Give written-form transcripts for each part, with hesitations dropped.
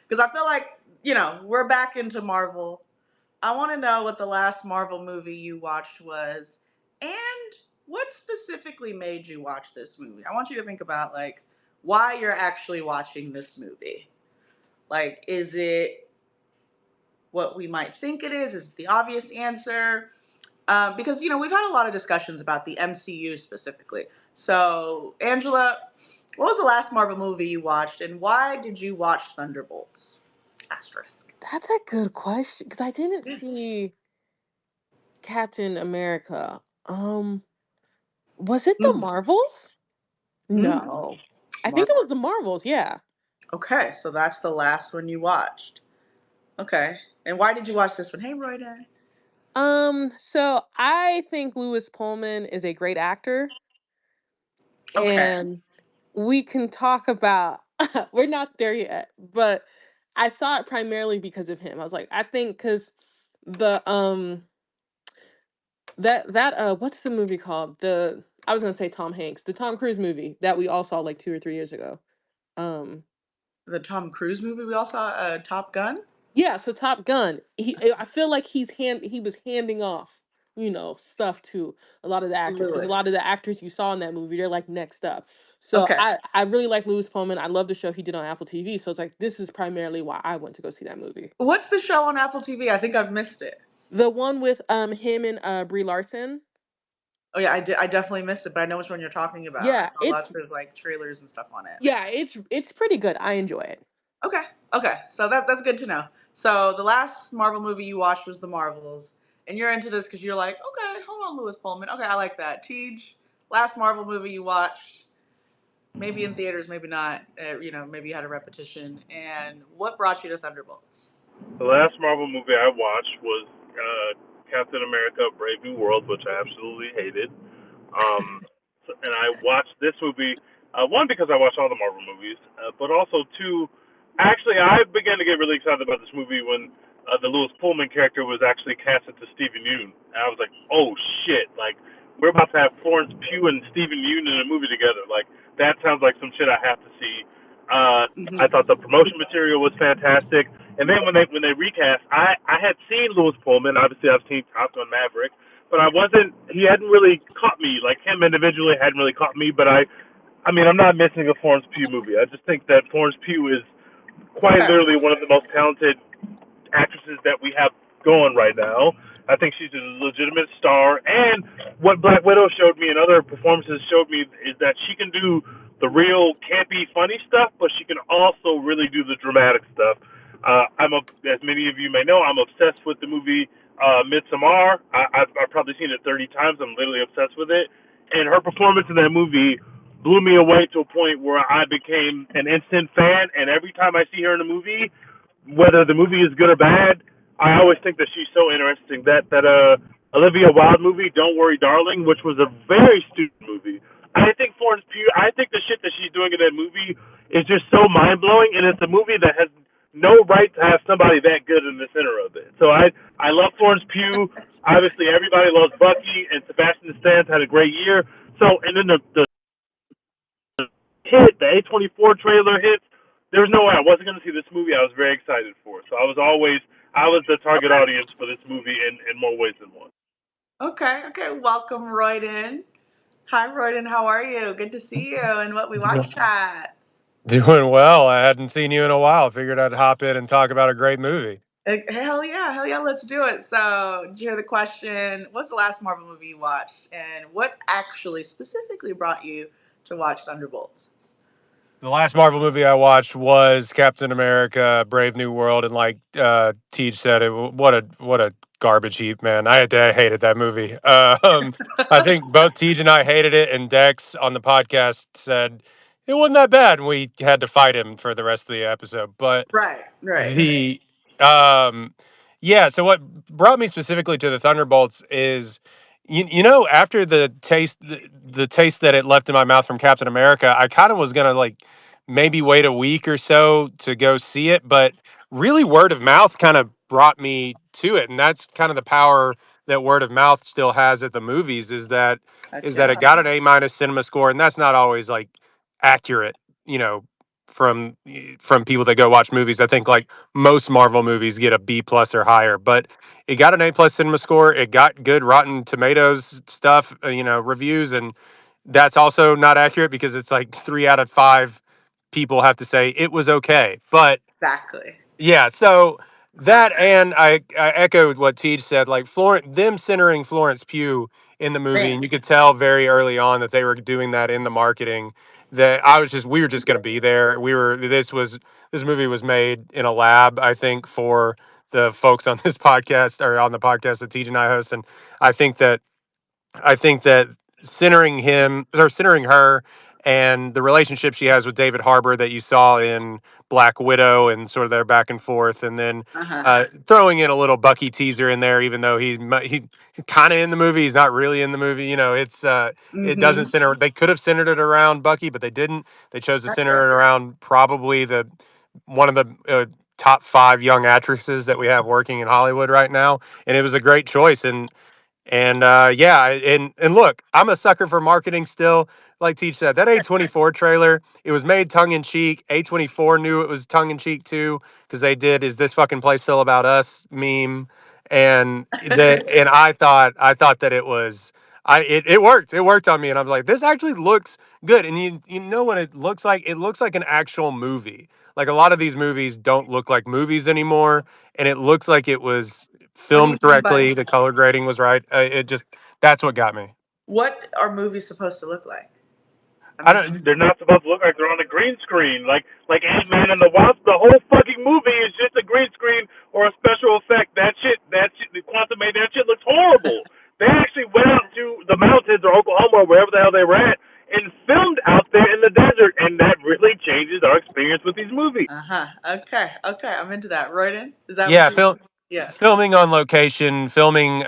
Because I feel like, we're back into Marvel. I want to know what the last Marvel movie you watched was and what specifically made you watch this movie. I want you to think about, like, why you're actually watching this movie. Like, is it what we might think it is? Is it the obvious answer? Because, we've had a lot of discussions about the MCU specifically. So, Angela, what was the last Marvel movie you watched, and why did you watch Thunderbolts? Asterisk. That's a good question because I didn't see Captain America. Was it the Mm. Marvels? Mm. No. I think it Marvel. was the Marvels, yeah. Okay, so that's the last one you watched. Okay. And why did you watch this one? Hey, Roy Day. So I think Louis Pullman is a great actor, Okay. and we can talk about we're not there yet, but I saw it primarily because of him. I was like, I think because the that what's the movie called? The I was gonna say Tom Hanks, the Tom Cruise movie that we all saw like 2 or 3 years ago. Um The Tom Cruise movie we all saw, Top Gun? yeah, so Top Gun. I feel like he was handing off, stuff to a lot of the actors because a lot Lewis. of the actors you saw in that movie, they're like next up. So Okay. I really like Louis Pullman. I love the show he did on Apple TV. So it's like this is primarily why I went to go see that movie. What's the show on Apple TV? I think I've missed it. The one with him and Brie Larson. Oh yeah, I did. I definitely missed it, but I know which one you're talking about. I Yeah, saw lots of like trailers and stuff on it. it's pretty good. I enjoy it. Okay. Okay. So that's good to know. So the last Marvel movie you watched was The Marvels, and you're into this because you're like, okay, hold on, Louis Pullman. Okay, I like that. Tej, last Marvel movie you watched, maybe in theaters, maybe not. Maybe you had a repetition. And what brought you to Thunderbolts? The last Marvel movie I watched was Captain America: Brave New World, which I absolutely hated. And I watched this movie one because I watched all the Marvel movies, but also two. Actually, I began to get really excited about this movie when the Louis Pullman character was actually casted to Stephen Yeun, and I was like, "Oh shit! Like we're about to have Florence Pugh and Stephen Yeun in a movie together. Like that sounds like some shit I have to see." I Mm-hmm. thought the promotion material was fantastic, and then when they recast, I had seen Louis Pullman. Obviously, I've seen Top Gun Maverick, but I wasn't. He hadn't really caught me. Like him individually hadn't really caught me. But I mean, I'm not missing a Florence Pugh movie. I just think that Florence Pugh is quite Okay. literally one of the most talented actresses that we have going right now. I think she's a legitimate star. And what Black Widow showed me and other performances showed me is that she can do the real campy, funny stuff, but she can also really do the dramatic stuff. As many of you may know, I'm obsessed with the movie Midsommar. I've probably seen it 30 times. I'm literally obsessed with it. And her performance in that movie blew me away to a point where I became an instant fan. And every time I see her in a movie, whether the movie is good or bad, I always think that she's so interesting. That Olivia Wilde movie, Don't Worry Darling, which was a very stupid movie. I think Florence Pugh, I think the shit that she's doing in that movie is just so mind blowing, and it's a movie that has no right to have somebody that good in the center of it. So I love Florence Pugh. Obviously, everybody loves Bucky, and Sebastian Stan had a great year. So, and then the hit, the A24 trailer hits. There's no way I wasn't going to see this movie. I was very excited for it. So I was the target Okay. audience for this movie in more ways than one. Okay. Okay. Welcome, Royden. Hi, Royden. How are you? Good to see you. And what we watch chat. Doing well. I hadn't seen you in a while. Figured I'd hop in and talk about a great movie. Hell yeah, hell yeah, let's do it. So, did you hear the question? What's the last Marvel movie you watched? And what actually specifically brought you to watch Thunderbolts? The last Marvel movie I watched was Captain America: Brave New World, and like Teej said, what a garbage heap, man. I hated that movie. I think both Teej and I hated it, and Dex on the podcast said it wasn't that bad, and we had to fight him for the rest of the episode. But Right, right. the um yeah, so what brought me specifically to the Thunderbolts is after the taste that it left in my mouth from Captain America, I kind of was gonna like maybe wait a week or so to go see it, but really word of mouth kind of brought me to it, and that's kind of the power that word of mouth still has at the movies Heck is that yeah. it got an A minus cinema score, and that's not always like accurate, you know, from people that go watch movies. I think like most Marvel movies get a B plus or higher, but it got an A plus cinema score. It got good Rotten Tomatoes stuff, reviews, and that's also not accurate because it's like 3 out of 5 people have to say it was okay. But Exactly. yeah, so that, and I echoed what Teej said, like them centering Florence Pugh in the movie, Man. and you could tell very early on that they were doing that in the marketing. That we were just going to be there. This movie was made in a lab, I think, for the folks on this podcast or on the podcast that Teej and I host, and I think that I think that centering her and the relationship she has with David Harbour that you saw in Black Widow and sort of their back and forth, and then Uh-huh. throwing in a little Bucky teaser in there, even though he's kind of in the movie, he's not really in the movie. It doesn't Mm-hmm. center. They could have centered it around Bucky, but they didn't. They chose to That's center fair. it around probably the one of the top 5 young actresses that we have working in Hollywood right now, and it was a great choice. And yeah, and look, I'm a sucker for marketing still. Like Teach said, that A24 trailer, it was made tongue in cheek. A24 knew it was tongue in cheek too, because they did "Is this fucking place still about us?" meme, and I thought that it worked. It worked on me, and I was like, this actually looks good. And you know what it looks like? It looks like an actual movie. Like a lot of these movies don't look like movies anymore, and it looks like it was What do you filmed mean by correctly. The color grading was right. That's what got me. what are movies supposed to look like? I'm I interested. don't. They're not supposed to look like they're on a green screen, like Ant-Man and the Wasp. The whole fucking movie is just a green screen or a special effect. That shit, the Quantum made that shit looks horrible. They actually went out to the mountains or Oklahoma or wherever the hell they were at and filmed out there in the desert, and that really changes our experience with these movies. Uh-huh. Okay. Okay. I'm into that. Royden? Is that what Yeah, you Yeah. filming on location, filming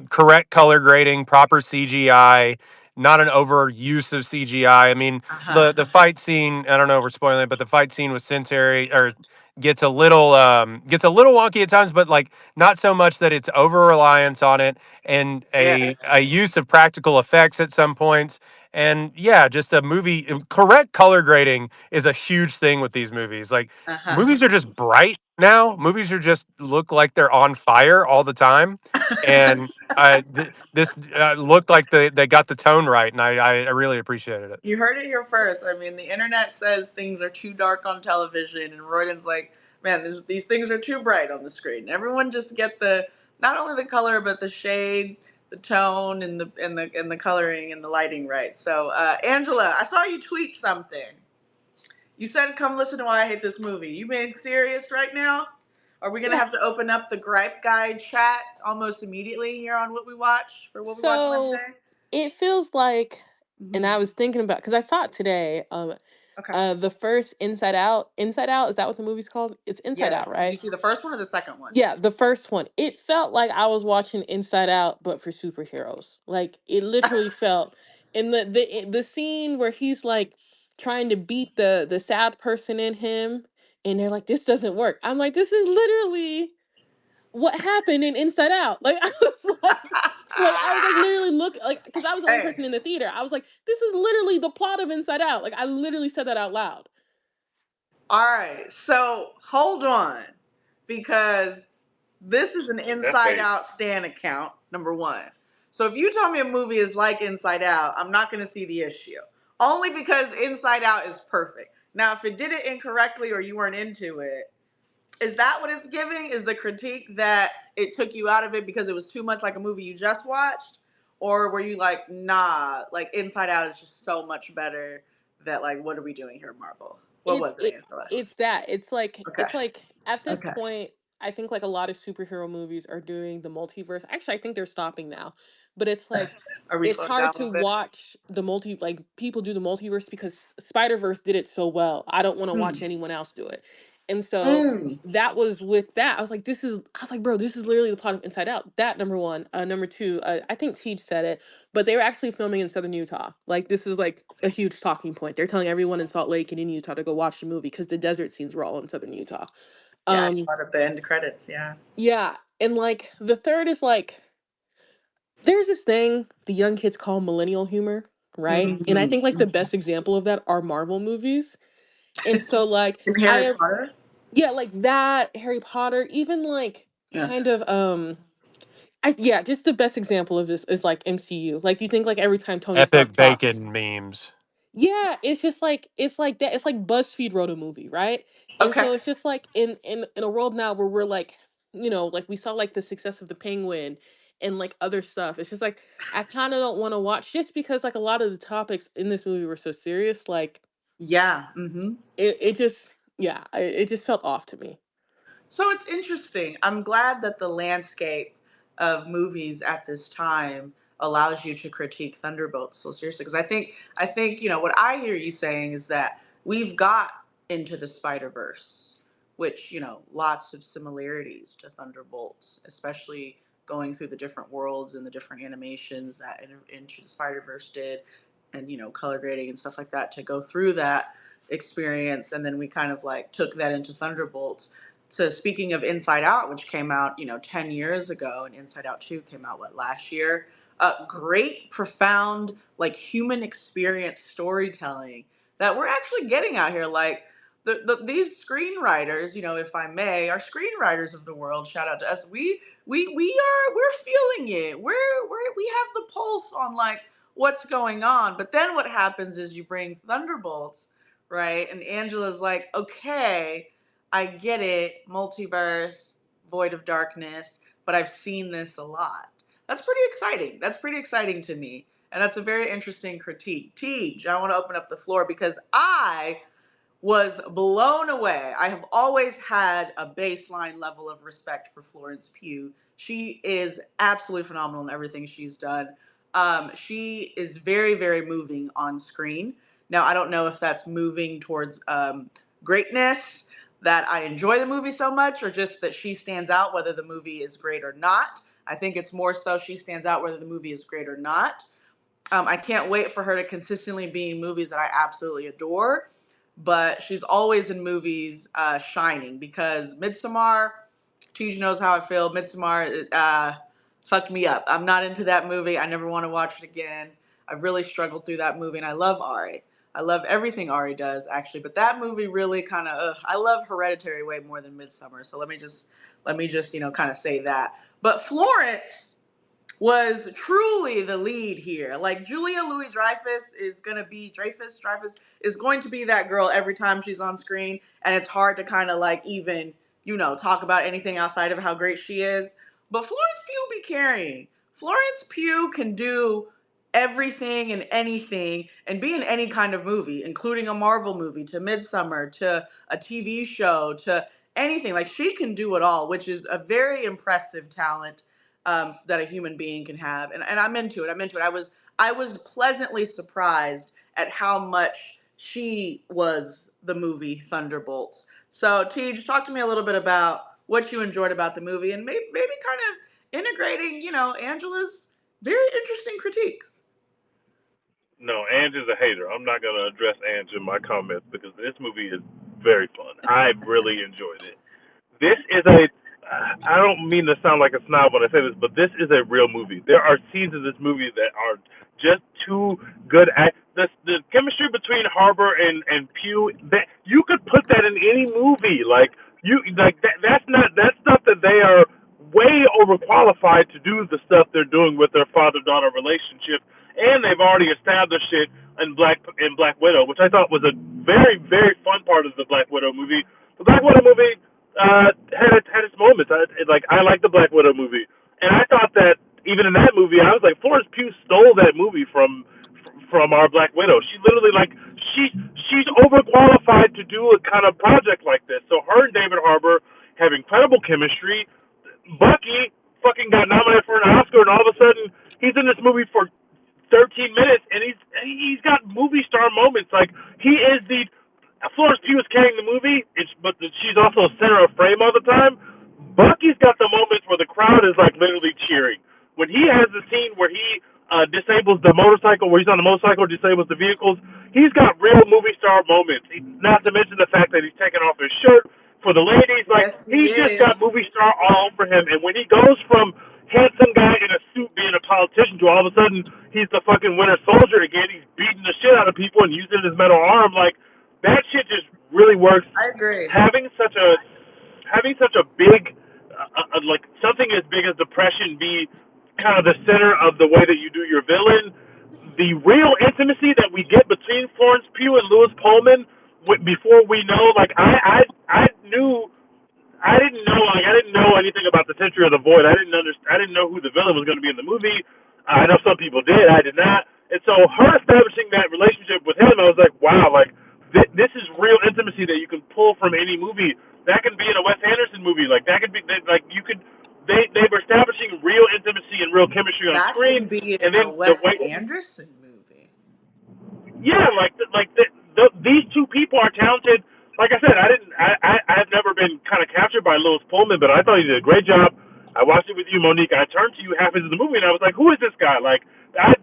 correct color grading, proper CGI, not an overuse of CGI. I mean, Uh-huh. the fight scene, I don't know if we're spoiling it, but the fight scene with Centauri or gets a little wonky at times, but like not so much that it's over reliance on it, and Yeah. a use of practical effects at some points. And yeah, just a movie correct color grading is a huge thing with these movies. Like Uh-huh. movies are just bright now. Movies are just look like they're on fire all the time, and this looked like they got the tone right, and I really appreciated it. You heard it here first. I mean, the internet says things are too dark on television, and Royden's like, man, these things are too bright on the screen. Everyone just get the not only the color but the shade, the tone, and the coloring and the lighting right. So, Angela, I saw you tweet something. You said, "Come listen to why I hate this movie." You being serious right now? Are we gonna Yeah. have to open up the gripe guide chat almost immediately here on what we watch for what we watch So Wednesday? it feels like, and Hmm. I was thinking about because I saw it today. Okay. The first Inside Out. Inside Out, is that what the movie's called? It's Inside Out, Yes. Did you right? see the first one or the second one? Yeah, the first one. It felt like I was watching Inside Out, but for superheroes. Like it literally felt in the scene where he's like trying to beat the sad person in him, and they're like, "This doesn't work." I'm like, "This is literally what happened in Inside Out." Like I was like I was like literally look like because I was the only Hey, person in the theater. I was like, "This is literally the plot of Inside Out." Like I literally said that out loud. all right. So hold on, because this is an That Inside face. Out Stan account. Number one. So if you tell me a movie is like Inside Out, I'm not going to see the issue. Only because Inside Out is perfect. Now, if it did it incorrectly or you weren't into it, is that what it's giving? Is the critique that it took you out of it because it was too much like a movie you just watched? Or were you like, nah, like Inside Out is just so much better that like what are we doing here, Marvel? What It's was it, it Angela? it's that. Okay. It's like at this Okay. point, I think like a lot of superhero movies are doing the multiverse. Actually, I think they're stopping now. But it's like Are we it's slowing down hard a to little bit? watch the like people do the multiverse because Spider-Verse did it so well. I don't want to watch Hmm. anyone else do it. And so Mm. that was with that. I was like, bro, this is literally the plot of Inside Out. That number one. Number two, I think Teach said it, but they were actually filming in southern Utah. Like this is like a huge talking point. They're telling everyone in Salt Lake and in Utah to go watch the movie because the desert scenes were all in southern Utah. Yeah, I Um, brought up the end credits. Yeah. yeah, and like the third is like there's this thing the young kids call millennial humor, right? And I Hmm. think like the best example of that are Marvel movies. And so like In I Harry am, Potter. yeah, like that, Harry Potter, even like Yeah. kind of yeah, just the best example of this is like MCU. Like you think like every time Tony Stark Epic talks, bacon memes. yeah, it's just like it's like that. It's like BuzzFeed wrote a movie, right? And Okay. so it's just like in a world now where we're like, like we saw like the success of the Penguin and like other stuff. It's just like I kind of don't want to watch just because like a lot of the topics in this movie were so serious. Like Yeah. Mm-hmm. it just yeah, it just felt off to me. So it's interesting. I'm glad that the landscape of movies at this time allows you to critique Thunderbolts so seriously. Because I think what I hear you saying is that we've got into the Spider Verse, which lots of similarities to Thunderbolts, especially going through the different worlds and the different animations that Into the Spider Verse did, and color grading and stuff like that to go through that experience, and then we kind of like took that into Thunderbolts. So speaking of Inside Out, which came out 10 years ago, and Inside Out 2 came out last year. Great, profound, like human experience storytelling that we're actually getting out here. Like these screenwriters, if I may, are screenwriters of the world. Shout out to us. We're feeling it. We have the pulse on like what's going on. But then what happens is you bring Thunderbolts, right? And Angela's like, okay, I get it, multiverse, void of darkness, but I've seen this a lot. That's pretty exciting. That's pretty exciting to me. And that's a very interesting critique. Tej, I want to open up the floor because I was blown away. I have always had a baseline level of respect for Florence Pugh. She is absolutely phenomenal in everything she's done. She is very, very moving on screen. Now, I don't know if that's moving towards greatness, that I enjoy the movie so much, or just that she stands out whether the movie is great or not. I think it's more so she stands out whether the movie is great or not. I can't wait for her to consistently be in movies that I absolutely adore. But she's always in movies shining because Midsommar, Tej knows how I feel. Midsommar fucked me up. I'm not into that movie. I never want to watch it again. I really struggled through that movie, and I love Ari. I love everything Ari does, actually. But that movie really kind of, I love Hereditary way more than Midsommar. So let me just, kind of say that. But Florence was truly the lead here. Like Julia Louis-Dreyfus is gonna be Dreyfus is going to be that girl every time she's on screen, and it's hard to kind of like even talk about anything outside of how great she is. But Florence Pugh be carrying. Florence Pugh can do everything and anything and be in any kind of movie, including a Marvel movie, to Midsummer, to a TV show, to anything. Like she can do it all, which is a very impressive talent that a human being can have. And I'm into it. I'm into it. I was pleasantly surprised at how much she was the movie Thunderbolts. So T, just talk to me a little bit about what you enjoyed about the movie, and maybe kind of integrating, Angela's very interesting critiques. No, Ange is a hater. I'm not gonna address Ange in my comments because this movie is very fun. I really enjoyed it. This is a. I don't mean to sound like a snob when I say this, but this is a real movie. There are scenes in this movie that are just too good. The chemistry between Harbor and Pugh, that you could put that in any movie. Like you like that. That's stuff that they are way overqualified to do the stuff they're doing with their father daughter relationship, and they've already established it in Black Widow, which I thought was a very very fun part of the Black Widow movie. The Black Widow movie had its moments. I like the Black Widow movie, and I thought that even in that movie, I was like, Florence Pugh stole that movie from our Black Widow. She literally like she's overqualified to do a kind of project like this. So her and David Harbour have incredible chemistry. Bucky fucking got nominated for an Oscar, and all of a sudden he's in this movie for 13 minutes, and he's got movie star moments. Like he is the Florence Pugh is carrying the movie, but she's also center of frame all the time. Bucky's got the moments where the crowd is like literally cheering. When he has the scene where he disables the motorcycle, where he's on the motorcycle, disables the vehicles, he's got real movie star moments. Not to mention the fact that he's taking off his shirt for the ladies. Like Yes, he he's just got is. movie star all over him. And when he goes from handsome guy in a suit being a politician to all of a sudden he's the fucking Winter Soldier again, he's beating the shit out of people and using his metal arm. Like That shit just really works. I agree. Having such a having such a big like something as big as depression be kind of the center of the way that you do your villain. The real intimacy that we get between Florence Pugh and Louis Pullman before we know, like I knew I didn't know anything about the Century of the Void. I didn't know who the villain was going to be in the movie. I know some people did. I did not. And so her establishing that relationship with him, I was like, wow, like this is real intimacy that you can pull from any movie. That can be in a Wes Anderson movie. Like that could be like you could. They were establishing real intimacy and real chemistry on That screen, can be in and a then the Wes way Anderson movie. yeah, these two people are talented. Like I said, I've never been kind of captured by Louis Pullman, but I thought he did a great job. I watched it with you, Monique. I turned to you half into the movie, and I was like, "Who is this guy?" Like,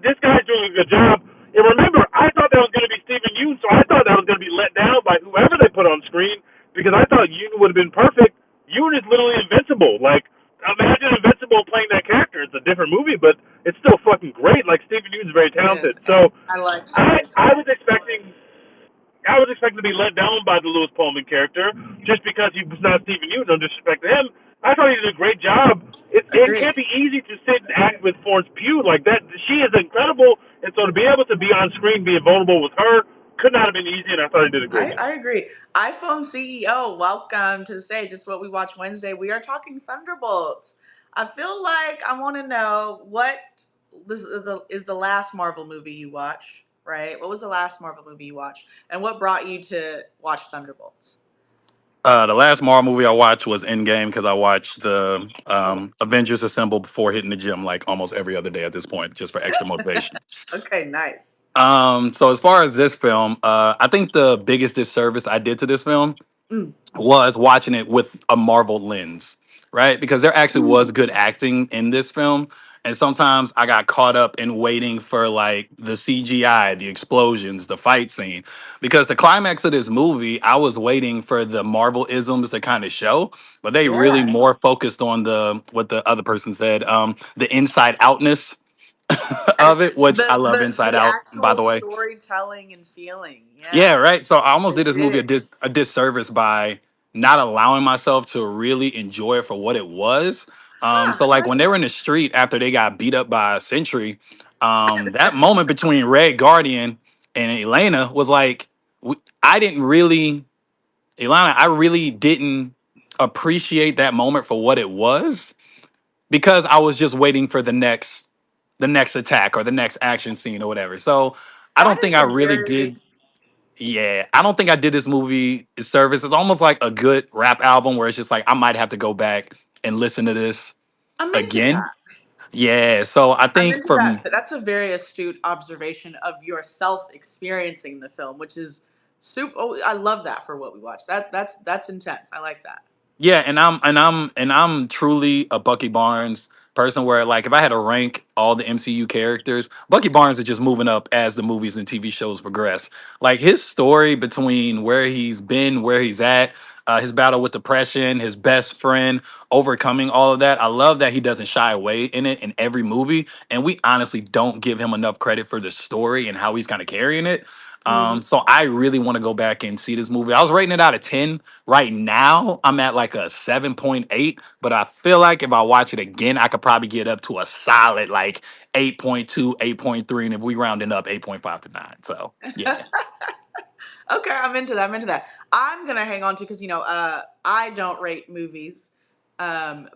this guy's doing a good job. And remember, I thought that was going to be Stephen Yeun, so I thought that was going to be let down by whoever they put on screen because I thought Yeun would have been perfect. Yeun is literally invincible. Like, imagine Invincible playing that character. It's a different movie, but it's still fucking great. Like, Stephen Yeun's very It is, talented. and So I like I Stephen I too. was expecting I was expecting to be let down by the Louis Pullman character just because he was not Stephen Yeun. No disrespect to him. I thought he did a great job. It Agreed. can't be easy to sit and act with Florence Pugh like that. She is incredible, and so to be able to be on screen, being vulnerable with her, could not have been easy. And I thought he did a great job. I agree. iPhone CEO, welcome to the stage. It's what we watch Wednesday. We are talking Thunderbolts. I feel like I want to know what is the last Marvel movie you watched, right? What was the last Marvel movie you watched? And what brought you to watch Thunderbolts? The last Marvel movie I watched was Endgame because I watched the Oh, Avengers Assemble before hitting the gym like almost every other day at this point, just for extra motivation. okay, nice. So as far as this film, I think the biggest disservice I did to this film Mm, was watching it with a Marvel lens, right? Because there actually was mm, good acting in this film. And sometimes I got caught up in waiting for like the CGI, the explosions, the fight scene. Because the climax of this movie, I was waiting for the Marvel isms to kind of show, but they really yeah. more focused on the what the other person said, the inside outness And of it, which I love Inside the Out, by actual the way. storytelling and feeling. Yeah, Yeah, right. So I almost they did this movie did. a disservice by not allowing myself to really enjoy it for what it was. Huh, So I like like when they were in the street after they got beat up by a Sentry, that moment between Red Guardian and Elena was like, I didn't really, Elena, I really didn't appreciate that moment for what it was because I was just waiting for the next attack or the next action scene or whatever. So I that don't is think I a really very did yeah, I don't think I did this movie a service. It's almost like a good rap album where it's just like I might have to go back and listen to this I'm into again. that. Yeah, so I I'm think into that. from That's a very astute observation of yourself experiencing the film, which is super. Oh, I love that for what we watch. That's intense. I like that. yeah, and I'm truly a Bucky Barnes person where like if I had to rank all the MCU characters, Bucky Barnes is just moving up as the movies and TV shows progress. Like his story between where he's been, where he's at, his battle with depression, his best friend, overcoming all of that. I love that he doesn't shy away in it in every movie, and we honestly don't give him enough credit for the story and how he's kind of carrying it. Hmm. So I really want to go back and see this movie. I was rating it out of 10. Right now, I'm at like a 7.8, but I feel like if I watch it again, I could probably get up to a solid like 8.2, 8.3, and if we rounding up 8.5 to 9. So, yeah. Okay, I'm into that. I'm into that. I'm gonna hang on to because I don't rate movies,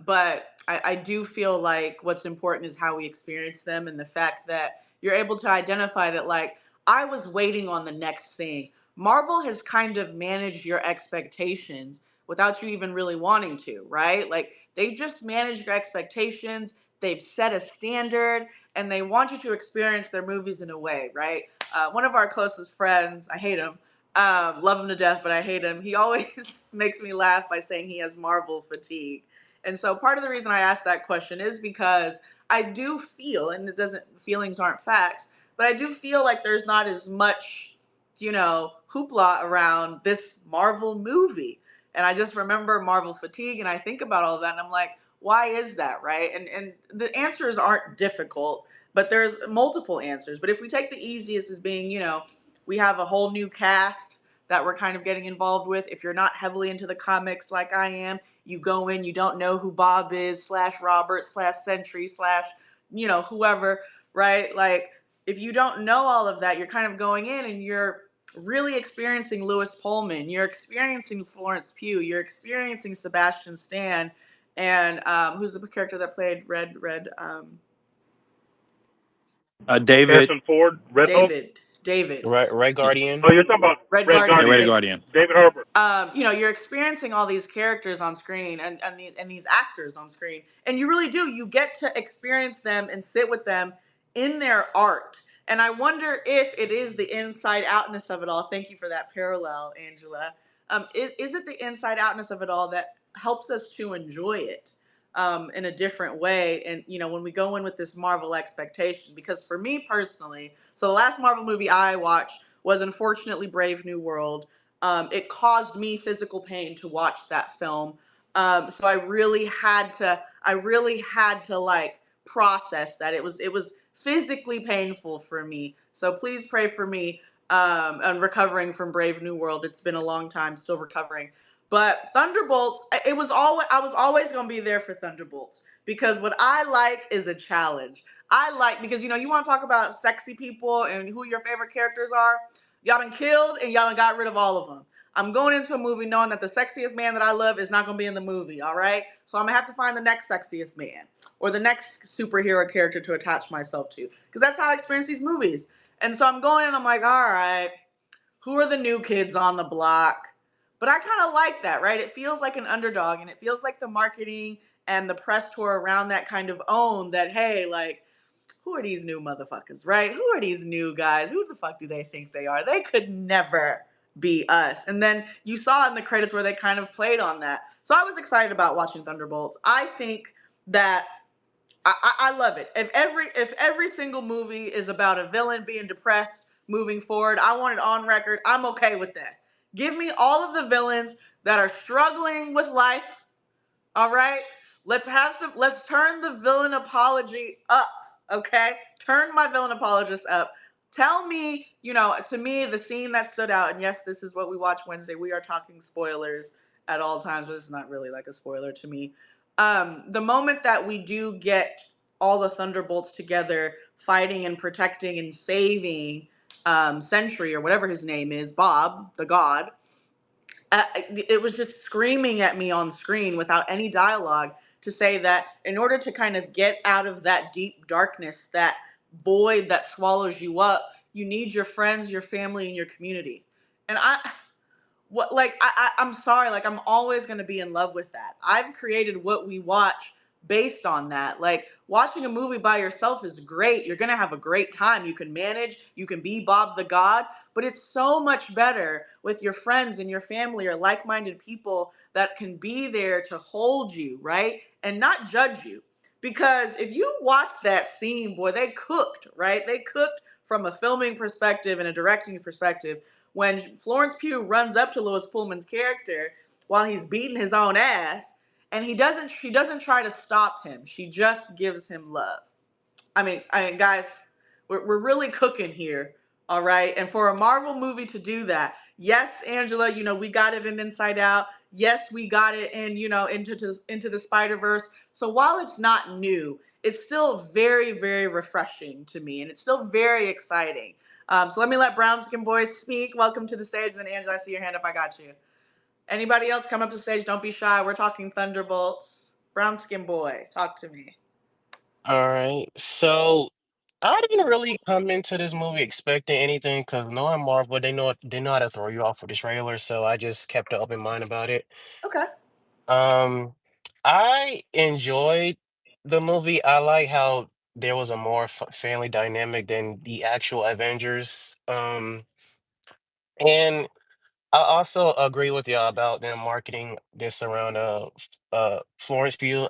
but I do feel like what's important is how we experience them and the fact that you're able to identify that like I was waiting on the next thing. Marvel has kind of managed your expectations without you even really wanting to, right? Like they just manage your expectations. They've set a standard and they want you to experience their movies in a way, right? One of our closest friends, I hate him, love him to death, but I hate him. He always makes me laugh by saying he has Marvel fatigue. And so part of the reason I asked that question is because I do feel, and it doesn't, feelings aren't facts, but I do feel like there's not as much, hoopla around this Marvel movie. And I just remember Marvel fatigue and I think about all of that and I'm like, why is that, right? And the answers aren't difficult, but there's multiple answers. But if we take the easiest as being, we have a whole new cast. that we're kind of getting involved with. If you're not heavily into the comics like I am, you go in, you don't know who Bob is, slash Robert, slash Sentry, slash, whoever, right? Like, if you don't know all of that, you're kind of going in and you're really experiencing Louis Pullman, you're experiencing Florence Pugh, you're experiencing Sebastian Stan, and who's the character that played David, Harrison Ford, Red Hulk. David, Right Oh, Guardian. you're talking about Red Red Guardian, yeah, Red Guardian, Guardian. David Harbour. you're experiencing all these characters on screen and these actors on screen, and you really do. You get to experience them and sit with them in their art. And I wonder if it is the inside outness of it all. Thank you for that parallel, Angela. Is it the inside outness of it all that helps us to enjoy it in a different way? And when we go in with this Marvel expectation, because for me personally, so the last Marvel movie I watched was unfortunately Brave New World. It caused me physical pain to watch that film. So I really had to like process that. It was physically painful for me. So please pray for me on recovering from Brave New World. It's been a long time, still recovering. But Thunderbolts, I was always gonna be there for Thunderbolts because what I like is a challenge. I like because you want to talk about sexy people and who your favorite characters are. Y'all done killed and y'all done got rid of all of them. I'm going into a movie knowing that the sexiest man that I love is not going to be in the movie, all right? So I'm going to have to find the next sexiest man or the next superhero character to attach myself to because that's how I experience these movies. And so I'm going in, I'm like, all right, who are the new kids on the block? But I kind of like that, right? It feels like an underdog and it feels like the marketing and the press tour around that kind of own that, hey, like, who are these new motherfuckers, right? Who are these new guys? Who the fuck do they think they are? They could never be us. And then you saw in the credits where they kind of played on that. So I was excited about watching Thunderbolts. I think that I love it. If every single movie is about a villain being depressed moving forward, I want it on record. I'm okay with that. Give me all of the villains that are struggling with life, all right? Let's turn the villain apology up, okay? Turn my villain apologist up. Tell me, to me, the scene that stood out, and yes, this is what we watch Wednesday. We are talking spoilers at all times, but this is not really like a spoiler to me. The moment that we do get all the Thunderbolts together, fighting and protecting and saving Sentry or whatever his name is, Bob, the God, it was just screaming at me on screen without any dialogue to say that in order to kind of get out of that deep darkness, that void that swallows you up, you need your friends, your family, and your community. And I'm sorry, like I'm always going to be in love with that. I've created what we watch based on that. Like watching a movie by yourself is great. You're going to have a great time. You can manage, you can be Bob the God, but it's so much better with your friends and your family or like-minded people that can be there to hold you, right? And not judge you. Because if you watch that scene, boy, they cooked, right? They cooked from a filming perspective and a directing perspective when Florence Pugh runs up to Louis Pullman's character while he's beating his own ass, and she doesn't try to stop him. She just gives him love. I mean, guys, we're really cooking here, all right? And for a Marvel movie to do that, yes, Angela, we got it in Inside Out. Yes, we got it in, into the Spider-Verse. So while it's not new, it's still very, very refreshing to me, and it's still very exciting. So let me let Brown Skin Boys speak. Welcome to the stage. And then Angela, I see your hand up. I got you. Anybody else come up to the stage? Don't be shy. We're talking Thunderbolts. Brown Skin Boys, talk to me. All right. So I didn't really come into this movie expecting anything because knowing Marvel, they know how to throw you off with the trailer. So I just kept an open mind about it. Okay. Um, I enjoyed the movie. I like how there was a more family dynamic than the actual Avengers. And I also agree with y'all about them marketing this around Florence Pugh.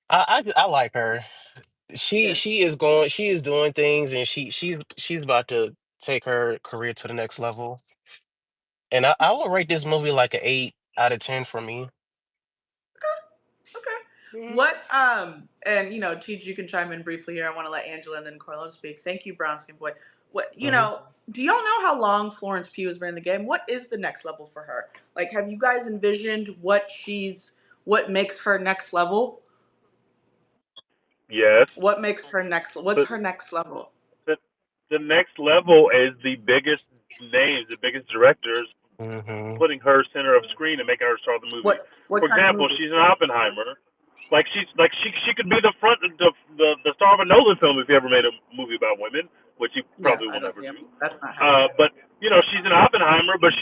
I like her. She Yes. she is going she is doing things and she's about to take her career to the next level. And I would rate this movie like an 8 out of 10 for me. Okay. Mhm. What and Teej, you can chime in briefly here. I want to let Angela and then Corlin speak. Thank you, Brown Skin Boy. What Hmm. do y'all know how long Florence Pugh has been in the game? What is the next level for her? Like, have you guys envisioned what makes her next level? Yes. What makes her next? What's The her next level? the the next level is the biggest names, the biggest directors Hmm. putting her center of screen and making her star of the movie. What For kind of example, movie? she's an Oppenheimer. She could be the front the star of a Nolan film if he ever made a movie about women, which he Yeah, probably I will don't. never Yeah, do. that's not happening. But she's an Oppenheimer, but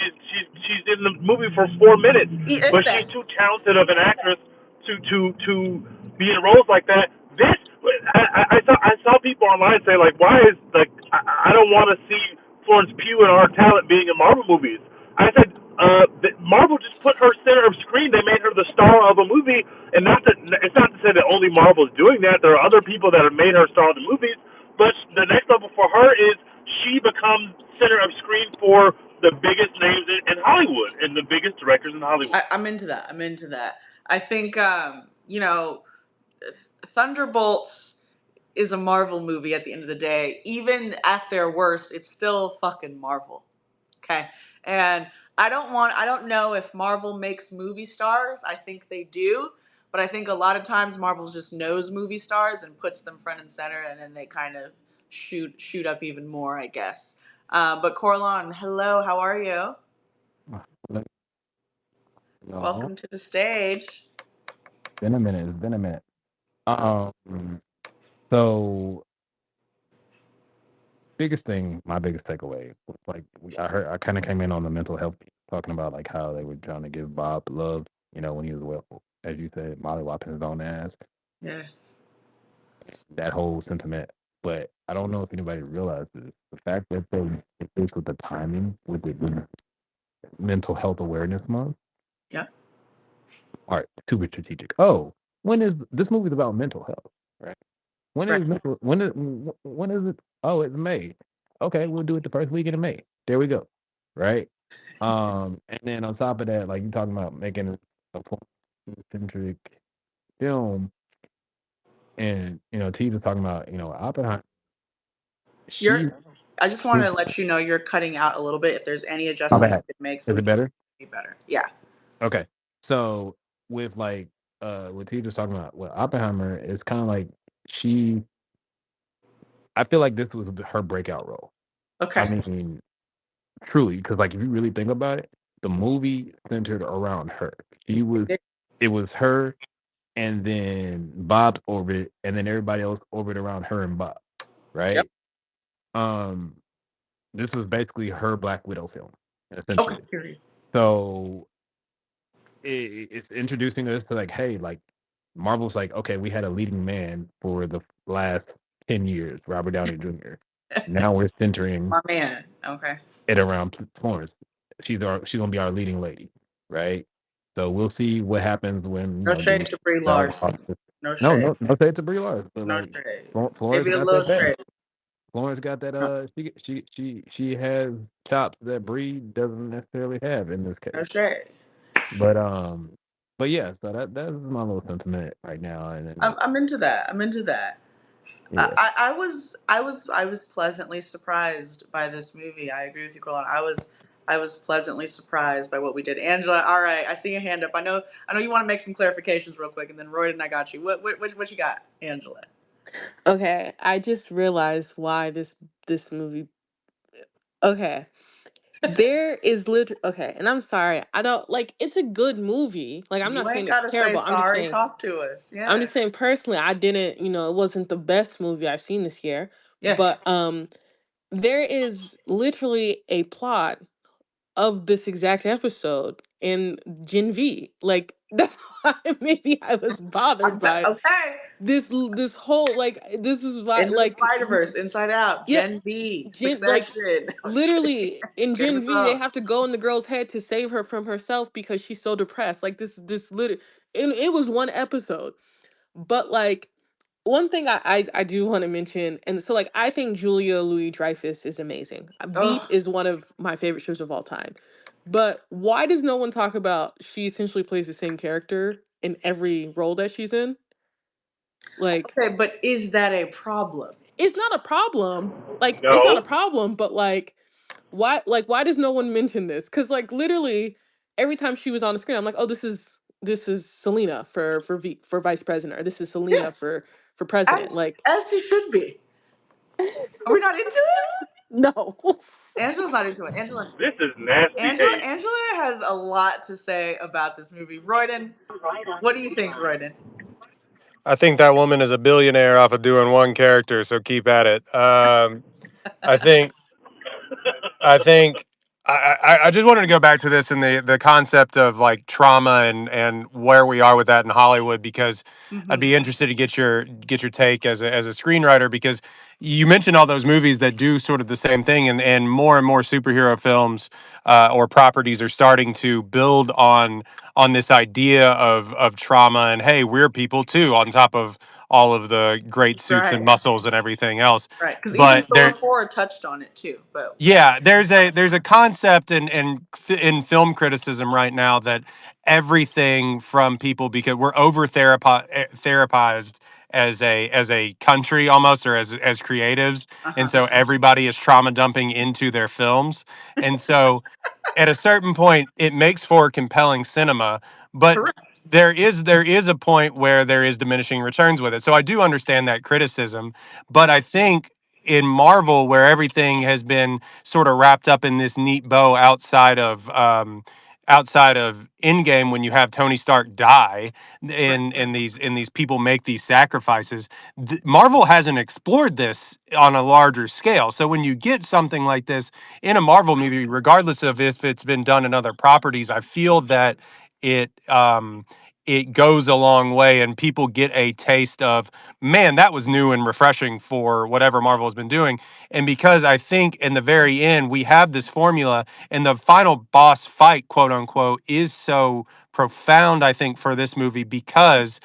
she's in the movie for 4 minutes. If But she's that. too talented of an actress to be in roles like that. This I saw people online say like, why is like I don't want to see Florence Pugh and our talent being in Marvel movies. I said, Marvel just put her center of screen. They made her the star of a movie, and it's not to say that only Marvel is doing that. There are other people that have made her star of the movies. But the next level for her is she becomes center of screen for the biggest names in Hollywood and the biggest directors in Hollywood. I'm into that. I'm into that. I think Thunderbolts is a Marvel movie at the end of the day. Even at their worst, it's still fucking Marvel. Okay. And I don't know if Marvel makes movie stars. I think they do. But I think a lot of times Marvel just knows movie stars and puts them front and center, and then they kind of shoot up even more, I guess. But Corlon, hello, how are you? Like, y'all. Welcome to the stage. Been a minute. It's been a minute. Um, so biggest thing, my biggest takeaway was like I kind of came in on the mental health piece, talking about like how they were trying to give Bob love, when he was well, as you said, Molly whopping his own ass, Yes. that whole sentiment. But I don't know if anybody realizes the fact that they did this with the timing with the mental health awareness month. Yeah. All right, super strategic. Oh, when is this movie's about mental health, right? When Right. is when is it? Oh, it's May. Okay, we'll do it the first weekend of May. There we go. Right. And then on top of that, like you talking about making a centric film, and T was talking about Oppenheimer. You're She I just want to let you know you're cutting out a little bit. If there's any my adjustment you bad. could make so Is we it can better? be better. Yeah. Okay. So with like what T was talking about with Oppenheimer, it's kind of like she. I feel like this was her breakout role. I Okay. mean, truly, because like if you really think about it, the movie centered around her. She It was did. it was her and then Bob's orbit and then everybody else orbit around her and Bob, Yep. right? Um this was basically her Black Widow film, Okay. essentially. Period. So it's introducing us to like, hey, like Marvel's like, okay, we had a leading man for the last 10 years, Robert Downey Jr. Now we're centering My man. Okay. it around Florence. She's gonna be our leading lady, right? So we'll see what happens when No Disney shade to Brie does. Larson. No No, shade. no say it to Brie Larson, but No like shade. Florence Maybe a got little that bag. shade. Florence got that. No, She has chops that Brie doesn't necessarily have in this no case. shade. But but yeah. So that is my little sentiment right now, and then I'm into that. I'm into that. yeah. I was pleasantly surprised by this movie. I agree with you, Colin. I was pleasantly surprised by what we did. Angela, all right, I see your hand up. I know you want to make some clarifications real quick, and then Roy and I got you. What you got, Angela? Okay, I just realized why this movie. Okay, there is okay, and I'm sorry. I don't like. It's a good movie. Like I'm not You saying ain't it's gotta say terrible. I'm just sorry. saying. Talk to us. I'm Yeah, just saying personally. I didn't. It wasn't the best movie I've seen this year. yeah. But there is literally a plot of this exact episode in Gen V. Like that's why maybe I was bothered by Okay. this whole this is why Into the Spider-Verse, Inside Out, yeah, Gen B, Gen like Succession. I'm just kidding. literally in Game Gen of V they Thrones. have to go in the girl's head to save her from herself because she's so depressed. Like this literally it was one episode. But like one thing I do want to mention, and so like I think Julia Louis-Dreyfus is amazing. Veep Oh, is one of my favorite shows of all time. But why does no one talk about she essentially plays the same character in every role that she's in? Like okay, but is that a problem? it's not a problem. Like it's not a No, problem, but why does no one mention this? Because like literally every time she was on the screen, I'm like, oh, this is Selena for vice president, or this is Yeah, Selena for president. Like as she should be. Are we not into it? no. Angela's not into it. this is nasty hate. Angela has a lot to say about this movie. Royden, what do you think, Royden? I think that woman is a billionaire off of doing one character, so keep at it. I think I think I just wanted to go back to this in the concept of like trauma and where we are with that in Hollywood, because I'd Mm-hmm. be interested to get your take as a screenwriter, because you mentioned all those movies that do sort of the same thing, and more superhero films or properties are starting to build on this idea of trauma, and hey, we're people too, on top of all of the great suits and Right, muscles and everything else. right. Because even But Thor 4 touched on it too. But yeah, there's a concept in film criticism right now that everything from people, because we're over therapized as a country almost, or as creatives, and uh-huh. so everybody is trauma dumping into their films, and so at a certain point it makes for compelling cinema, but Correct. there is a point where there is diminishing returns with it. So I do understand that criticism, but I think in Marvel, where everything has been sort of wrapped up in this neat bow outside of Endgame, when you have Tony Stark die Right. and these people make these sacrifices, Marvel hasn't explored this on a larger scale. So when you get something like this in a Marvel movie, regardless of if it's been done in other properties, I feel that it goes a long way, and people get a taste of, man, that was new and refreshing for whatever Marvel has been doing. And because I think in the very end we have this formula, and the final boss fight, quote unquote, is so profound, I think, for this movie, because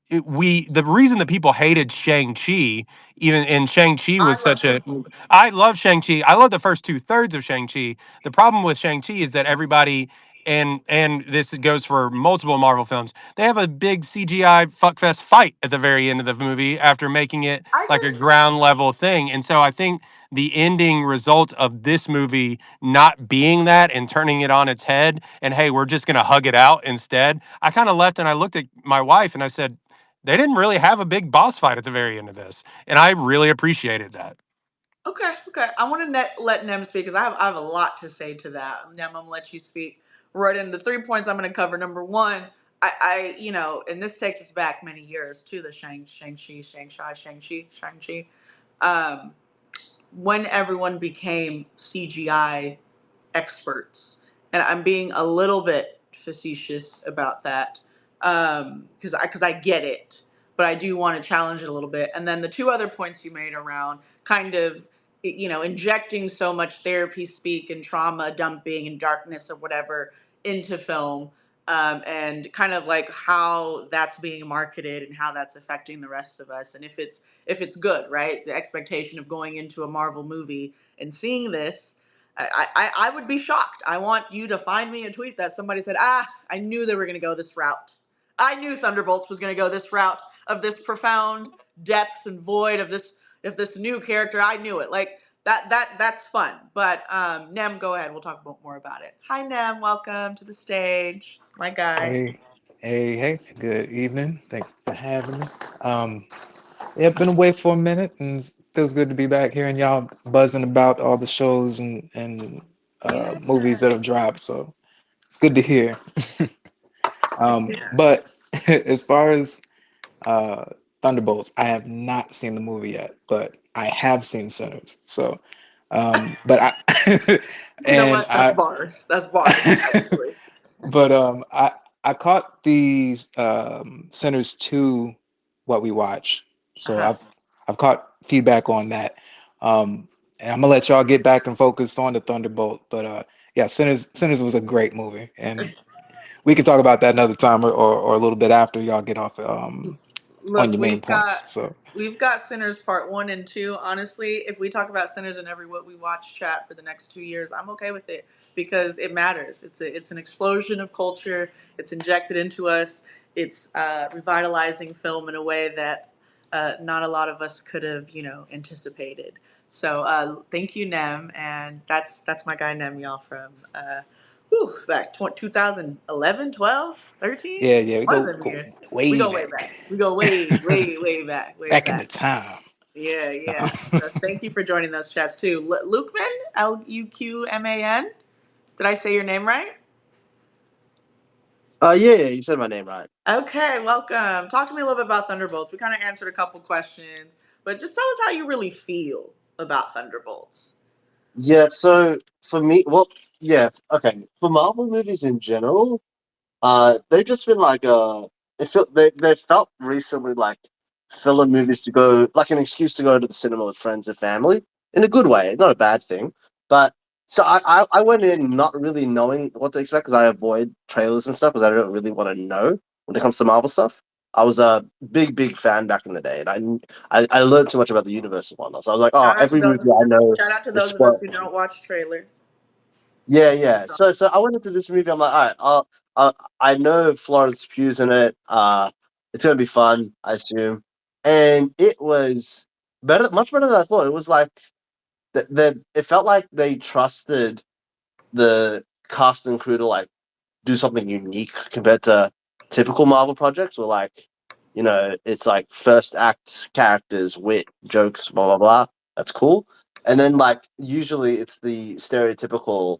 the reason that people hated Shang-Chi, even and Shang-Chi I was love such a Shang-Chi. I love Shang-Chi. I love the first two-thirds of Shang-Chi. The problem with Shang-Chi is that everybody, and this goes for multiple Marvel films, they have a big CGI fuckfest fight at the very end of the movie after making it I like a just ground level thing. And so I think the ending result of this movie not being that and turning it on its head, and hey, we're just gonna hug it out instead. I kind of left and I looked at my wife and I said, they didn't really have a big boss fight at the very end of this, and I really appreciated that. okay. Okay, I want to let Nem speak because I have a lot to say to that. Nem, I'm gonna let you speak. Royden, the 3 points I'm gonna cover. Number one, and this takes us back many years to the Shang-Chi. Um, when everyone became CGI experts, and I'm being a little bit facetious about that because I get it, but I do want to challenge it a little bit. And then the two other points you made around kind of injecting so much therapy speak and trauma dumping and darkness or whatever into film. And kind of like how that's being marketed and how that's affecting the rest of us, and if it's good, right? The expectation of going into a Marvel movie and seeing this, I would be shocked. I want you to find me a tweet that somebody said, I knew they were going to go this route. I knew Thunderbolts was going to go this route of this profound depth and void of this new character. I knew it. Like that's fun. But Nem, go ahead. We'll talk more about it. Hi Nem, welcome to the stage, my guy. Hey, hey, good evening. Thanks for having me. Um, yeah, been away for a minute and it feels good to be back here and y'all buzzing about all the shows and Yeah, movies that have dropped. So it's good to hear. yeah. But as far as uh, Thunderbolts, I have not seen the movie yet, but I have seen Sinners. So, but I You know and what? That's I bars. That's bars. Actually. But I caught the Sinners 2 what we watch. So Uh-huh. I've caught feedback on that. And I'm gonna let y'all get back and focus on the Thunderbolt. But yeah, Sinners was a great movie, and we can talk about that another time or a little bit after y'all get off on Look, your main points. So we've got Sinners Part 1 and 2. Honestly, if we talk about Sinners in every What We Watch chat for the next 2 years, I'm okay with it because it matters. It's an explosion of culture. It's injected into us. It's revitalizing film in a way that not a lot of us could have, anticipated. So thank you, Nem, and that's my guy Nem, y'all, from back 2011, 12, 13, Yeah, yeah, we one of go, them go years. We way go way back. back. We go way, way, way back, way Back in the back. time. Yeah, yeah. So thank you for joining those chats too, Lukeman, Luqman. Did I say your name right? Yeah, yeah, you said my name right. Okay, welcome. Talk to me a little bit about Thunderbolts. We kind of answered a couple questions, but just tell us how you really feel about Thunderbolts. Yeah, so for me, well, yeah, okay. For Marvel movies in general, they've just been like they felt recently like filler movies to go like an excuse to go to the cinema with friends and family in a good way, not a bad thing. But so I went in not really knowing what to expect because I avoid trailers and stuff because I don't really want to know when it comes to Marvel stuff. I was a big fan back in the day, and I learned too much about the universe and whatnot. So I was like, oh, Shout out to every those. movie I know Shout out to is those of us spoiled. who don't watch trailers. Yeah, yeah. So I went into this movie. I'm like, all right, I know Florence Pugh's in it. It's gonna be fun, I assume. And it was better, much better than I thought. It was like that. It felt like they trusted the cast and crew to like do something unique compared to typical Marvel projects, where like, it's like first act characters, wit, jokes, blah blah blah. That's cool. And then like usually it's the stereotypical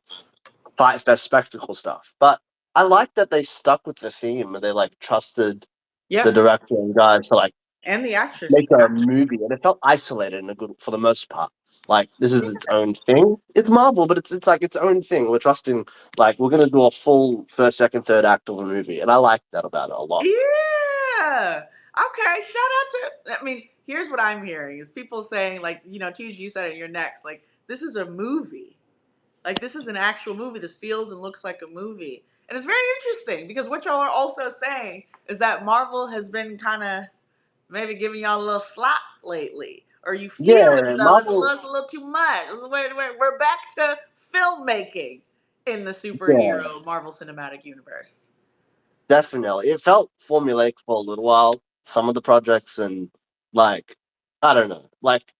fight best spectacle stuff. But I like that they stuck with the theme and they like trusted the Yep, director and guys to like and the make actress. a movie, and it felt isolated in a good for the most part. Like this is its own thing. It's Marvel, but it's like its own thing. We're trusting like we're gonna do a full first, second, third act of a movie, and I like that about it a lot. Yeah. Okay. Shout out to. I mean, here's what I'm hearing: is people saying like, TG, you said it. You're next. Like, this is a movie. Like, this is an actual movie. This feels and looks like a movie, and it's very interesting because what y'all are also saying is that Marvel has been kind of maybe giving y'all a little slop lately, or you feel as Yeah, though Marvel. it's a little too much. Wait, we're back to filmmaking in the Yeah, superhero Marvel Cinematic Universe. definitely. It felt formulaic for a little while. Some of the projects and like I don't know, like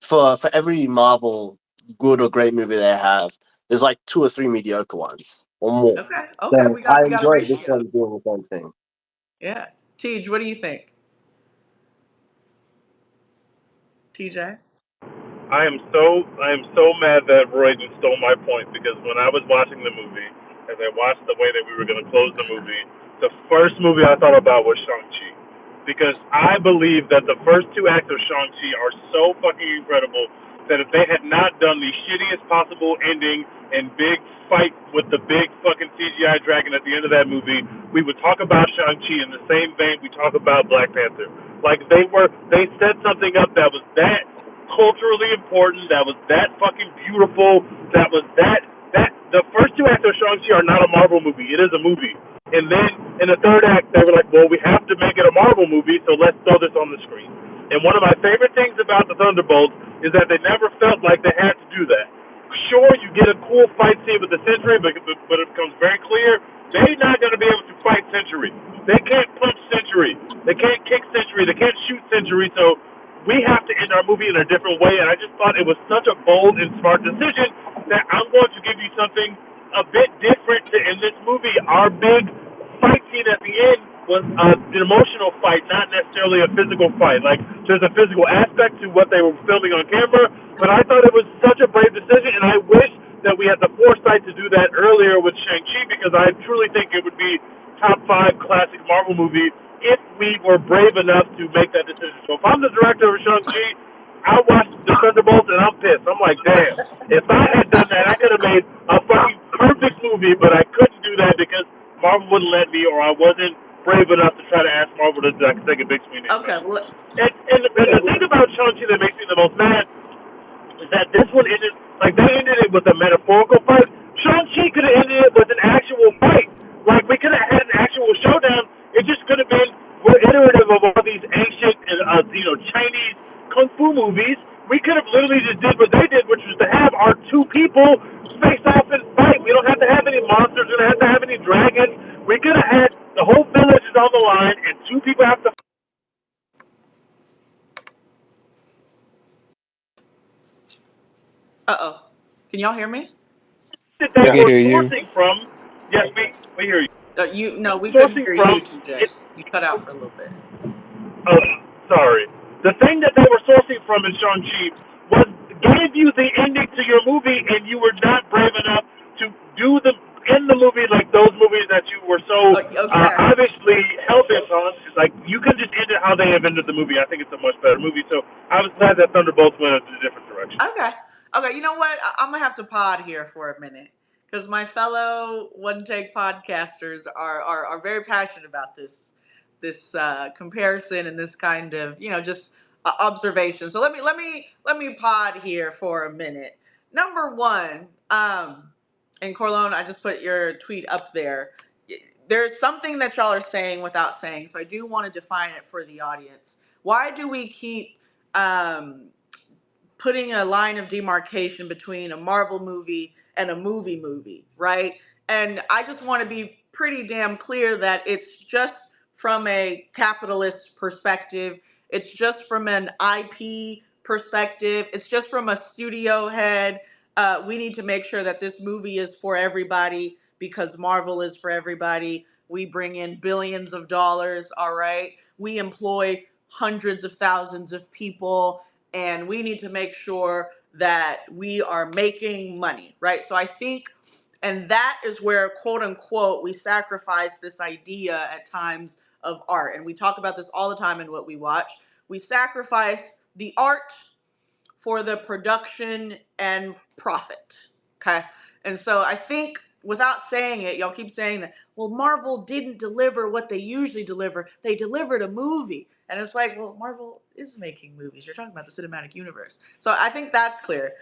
for every Marvel good or great movie they have, there's like two or three mediocre ones or more. Okay, okay, So I we got a enjoyed this ratio. one doing the same thing. Yeah, Tej, what do you think, TJ? I am so mad that Royden stole my point because when I was watching the movie, as I watched the way that we were going to close the movie, the first movie I thought about was Shang-Chi. Because I believe that the first two acts of Shang-Chi are so fucking incredible that if they had not done the shittiest possible ending and big fight with the big fucking CGI dragon at the end of that movie, we would talk about Shang-Chi in the same vein we talk about Black Panther. Like they set something up that was that culturally important, that was that fucking beautiful, that was that the first two acts of Shang-Chi are not a Marvel movie. It is a movie. And then in the third act, they were like, well, we have to make it a Marvel movie, so let's throw this on the screen. And one of my favorite things about the Thunderbolts is that they never felt like they had to do that. Sure, you get a cool fight scene with the Sentry, but it becomes very clear they're not going to be able to fight Sentry. They can't punch Sentry. They can't kick Sentry. They can't shoot Sentry. So we have to end our movie in a different way. And I just thought it was such a bold and smart decision that I'm going to give you something a bit different to end this movie. Our big fight scene at the end was an emotional fight, not necessarily a physical fight. Like, there's a physical aspect to what they were filming on camera, but I thought it was such a brave decision, and I wish that we had the foresight to do that earlier with Shang-Chi, because I truly think it would be top five classic Marvel movie if we were brave enough to make that decision. So if I'm the director of Shang-Chi, I watched the Thunderbolts and I'm pissed. I'm like, damn, if I had done that, I could have made a fucking perfect movie, but I couldn't do that because Marvel wouldn't let me, or I wasn't brave enough to try to ask Marvel to take a big screen Okay, investment. well, And the thing about Shang-Chi that makes me the most mad is that this one ended like they ended it with a metaphorical fight. Shang-Chi could have ended it with an actual fight. Like we could have had an actual showdown. It just could have been we're iterative of all these ancient and Chinese kung fu movies. We could have literally just did what they did, which was to have our two people face off and fight. We don't have to have any monsters. We don't have to have any dragons. We could have had the whole village is on the line, and two people have to Uh-oh. Can y'all hear me? That I they can Yeah. were hear you. sourcing from, yes, we hear you. You no, we couldn't Sourcing hear from, you, TJ. You cut out for a little bit. uh, sorry. The thing that they were sourcing from in Shang-Chi was gave you the ending to your movie, and you were not brave enough to do the end the movie like those movies that you were so Okay. obviously hell bent on. It's like you can just end it how they have ended the movie. I think it's a much better movie. So I was glad that Thunderbolts went in a different direction. Okay. Okay. You know what? I'm gonna have to pod here for a minute because my fellow one take podcasters are very passionate about this comparison and this kind of just observation. So let me pod here for a minute. Number one, and Corlone, I just put your tweet up there. There's something that y'all are saying without saying, so I do want to define it for the audience. Why do we keep um, putting a line of demarcation between a Marvel movie and a movie, right? And I just want to be pretty damn clear that it's just from a capitalist perspective, it's just from an IP perspective, it's just from a studio head. We need to make sure that this movie is for everybody because Marvel is for everybody. We bring in billions of dollars, all right? We employ hundreds of thousands of people, and we need to make sure that we are making money, right? So I think, and that is where, quote unquote, we sacrifice this idea at times of art. And we talk about this all the time in what we watch. We sacrifice the art for the production and profit. Okay. And so I think without saying it, y'all keep saying that, well, Marvel didn't deliver what they usually deliver. They delivered a movie. And it's like, well, Marvel is making movies. You're talking about the cinematic universe. So I think that's clear.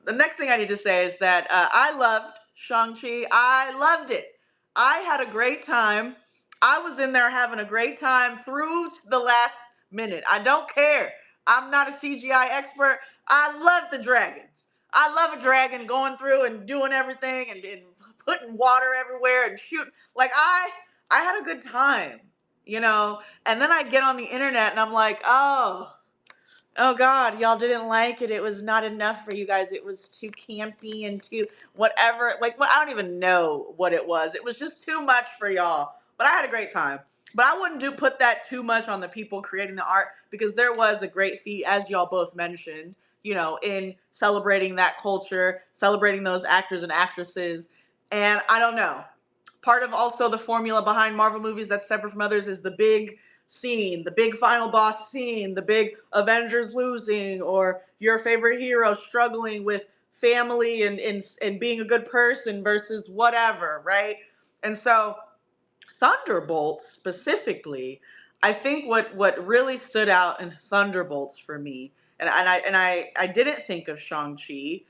The next thing I need to say is that I loved Shang-Chi. I loved it. I had a great time. I was in there having a great time through the last minute. I don't care. I'm not a CGI expert. I love the dragons. I love a dragon going through and doing everything and putting water everywhere and shoot. Like I had a good time, you know. And then I get on the internet and I'm like, oh God, y'all didn't like it. It was not enough for you guys. It was too campy and too whatever. Like, well, I don't even know what it was. It was just too much for y'all. But I had a great time. But I wouldn't put that too much on the people creating the art because there was a great feat, as y'all both mentioned, in celebrating that culture, celebrating those actors and actresses. And I don't know. Part of also the formula behind Marvel movies that's separate from others is the big scene, the big final boss scene, the big Avengers losing, or your favorite hero struggling with family and being a good person versus whatever, right? And so Thunderbolts specifically, I think what really stood out in Thunderbolts for me, and I didn't think of Shang-Chi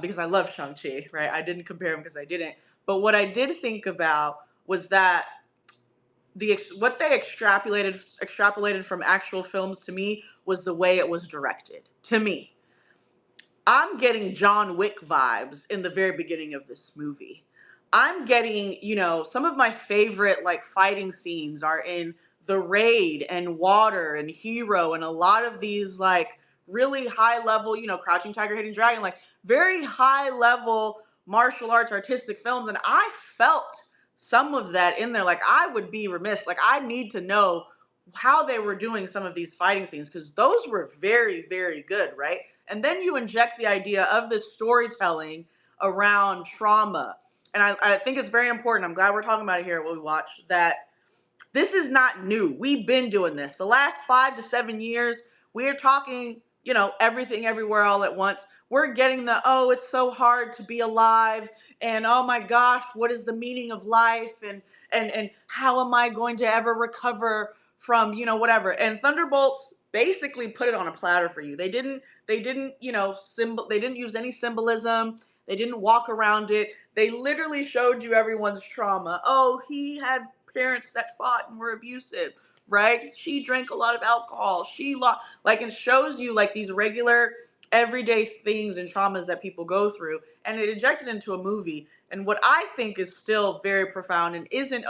because I love Shang-Chi, right? I didn't compare him because I didn't. But what I did think about was that what they extrapolated from actual films to me was the way it was directed. To me, I'm getting John Wick vibes in the very beginning of this movie. I'm getting, some of my favorite like fighting scenes are in The Raid and Water and Hero and a lot of these like really high level, Crouching Tiger, Hidden Dragon, like very high level martial arts artistic films. And I felt some of that in there. Like I would be remiss. Like I need to know how they were doing some of these fighting scenes because those were very, very good, right? And then you inject the idea of this storytelling around trauma. And I think it's very important. I'm glad we're talking about it here at What We Watched, that this is not new. We've been doing this. The last 5 to 7 years, we're talking, everything everywhere all at once. We're getting oh, it's so hard to be alive. And oh my gosh, what is the meaning of life? And how am I going to ever recover from, whatever. And Thunderbolts basically put it on a platter for you. They didn't, they didn't use any symbolism. They didn't walk around it. They literally showed you everyone's trauma. Oh, he had parents that fought and were abusive, right? She drank a lot of alcohol. She lost, like, it shows you like these regular everyday things and traumas that people go through, and it injected into a movie. And what I think is still very profound and isn't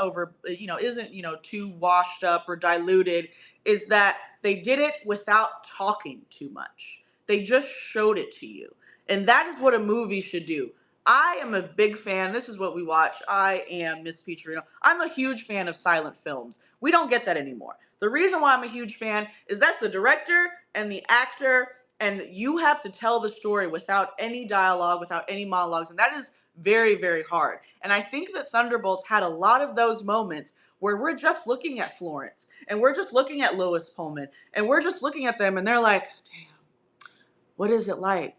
too washed up or diluted is that they did it without talking too much. They just showed it to you. And that is what a movie should do. I am a big fan. This is what we watch. I am Miss Peacherino. I'm a huge fan of silent films. We don't get that anymore. The reason why I'm a huge fan is that's the director and the actor, and you have to tell the story without any dialogue, without any monologues, and that is very, very hard. And I think that Thunderbolts had a lot of those moments where we're just looking at Florence and we're just looking at Lois Pullman and we're just looking at them and they're like, damn, what is it like?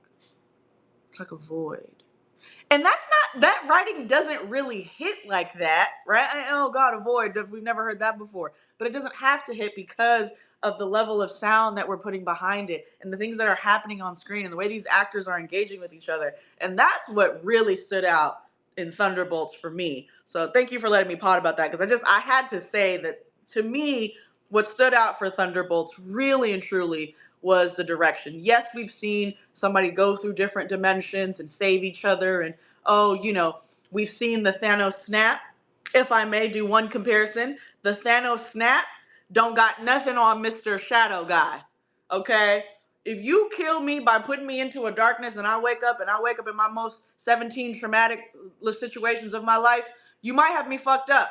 It's like a void. And that's not, that writing doesn't really hit like that, right? Oh God, avoid. We've never heard that before. But it doesn't have to hit because of the level of sound that we're putting behind it and the things that are happening on screen and the way these actors are engaging with each other. And that's what really stood out in Thunderbolts for me. So thank you for letting me pod about that, because I had to say that, to me, what stood out for Thunderbolts really and truly was the direction. Yes, we've seen somebody go through different dimensions and save each other, and oh, we've seen the Thanos snap. If I may do one comparison, the Thanos snap don't got nothing on Mr. Shadow Guy. Okay? If you kill me by putting me into a darkness and I wake up in my most 17 traumatic situations of my life, you might have me fucked up.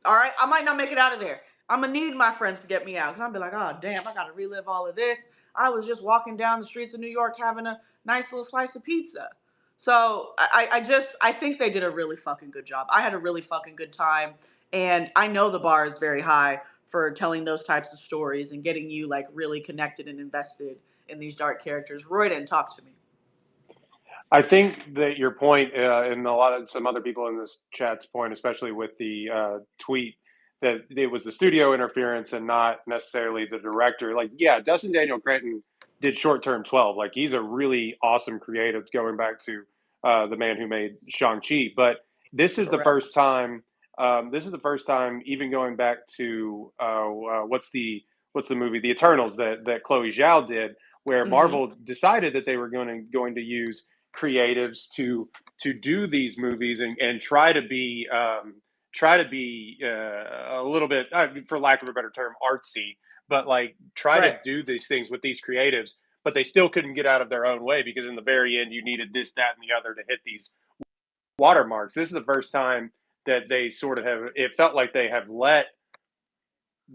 All right? I might not make it out of there. I'm gonna need my friends to get me out, because I'm be like, oh damn, I gotta relive all of this. I was just walking down the streets of New York having a nice little slice of pizza. So I think they did a really fucking good job. I had a really fucking good time, and I know the bar is very high for telling those types of stories and getting you like really connected and invested in these dark characters. Royden, talk to me. I think that your point, and a lot of some other people in this chat's point, especially with the tweet, that it was the studio interference and not necessarily the director. Like, yeah, Dustin Daniel Cretton did Short Term 12. Like, he's a really awesome creative, going back to the man who made Shang-Chi. But this is the Correct. first time. This is the first time, even going back to what's the movie, The Eternals, that Chloe Zhao did, where Mm-hmm. Marvel decided that they were going to use creatives to do these movies and try to be a little bit, for lack of a better term, artsy, but like try to Right. do these things with these creatives, but they still couldn't get out of their own way, because in the very end you needed this, that, and the other to hit these watermarks. This is the first time that they sort of have, it felt like they have let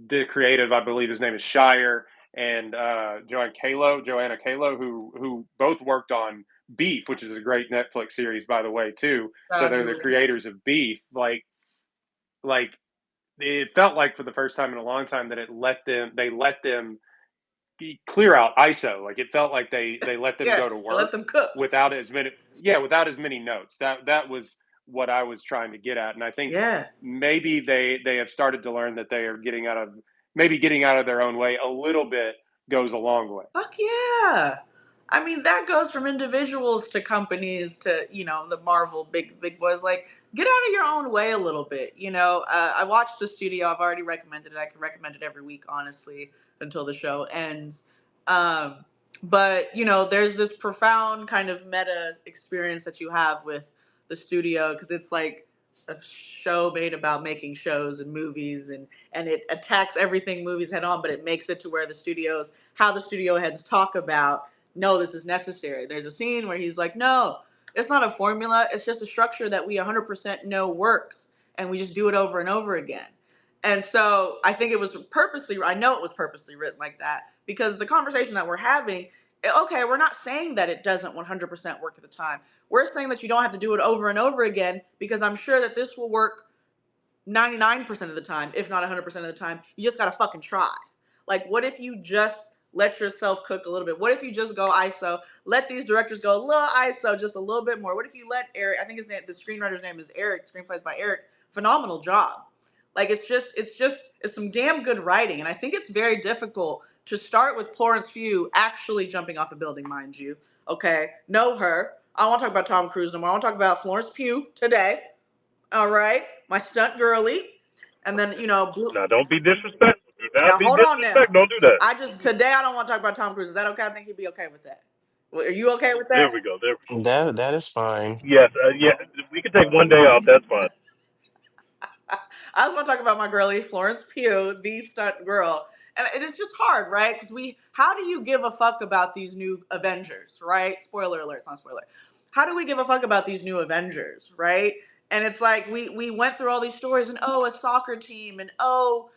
the creative, I believe his name is Shire, and Joanna Kalo, who both worked on Beef, which is a great Netflix series, by the way, too. So they're the Julie. creators of Beef. Like it felt like for the first time in a long time that they let them clear out ISO. Like it felt like they let them Yeah, go to I let work them cook. without as many notes. That was what I was trying to get at, and I think Yeah. maybe they have started to learn that they are getting out of their own way a little bit goes a long way. Fuck yeah. I mean, that goes from individuals to companies to, the Marvel big boys. Like, get out of your own way a little bit. I watched the studio. I've already recommended it. I can recommend it every week, honestly, until the show ends. Um, but, there's this profound kind of meta experience that you have with the studio, because it's like a show made about making shows and movies, and it attacks everything movies head on, but it makes it to where how the studio heads talk about, no, this is necessary. There's a scene where he's like, no, it's not a formula. It's just a structure that we 100% know works, and we just do it over and over again. And so I think I know it was purposely written like that, because the conversation that we're having, okay, we're not saying that it doesn't 100% work at the time. We're saying that you don't have to do it over and over again, because I'm sure that this will work 99% of the time, if not 100% of the time. You just gotta fucking try. Like, what if you just let yourself cook a little bit? What if you just go ISO? Let these directors go a little ISO, just a little bit more. What if you let Eric? I think the screenwriter's name is Eric. Screenplays by Eric. Phenomenal job. Like, it's some damn good writing, and I think it's very difficult to start with Florence Pugh actually jumping off a building, mind you. Okay, know her. I don't want to talk about Tom Cruise no more. I want to talk about Florence Pugh today. All right, my stunt girly, and then Blue. Now, don't be disrespectful. Do not Now be hold on now. disrespectful. Don't do that. Today I don't want to talk about Tom Cruise. Is that okay? I think he'd be okay with that. Well, are you okay with There that? we go. There we go. That is fine. Yes, yeah. We can take one day off. That's fine. I just want to talk about my girlie Florence Pugh, the stunt girl. and it is just hard, right? Because how do you give a fuck about these new Avengers, right? Spoiler alert, it's not spoiler. How do we give a fuck about these new Avengers, right? And it's like we went through all these stories, and oh, a soccer team, and oh,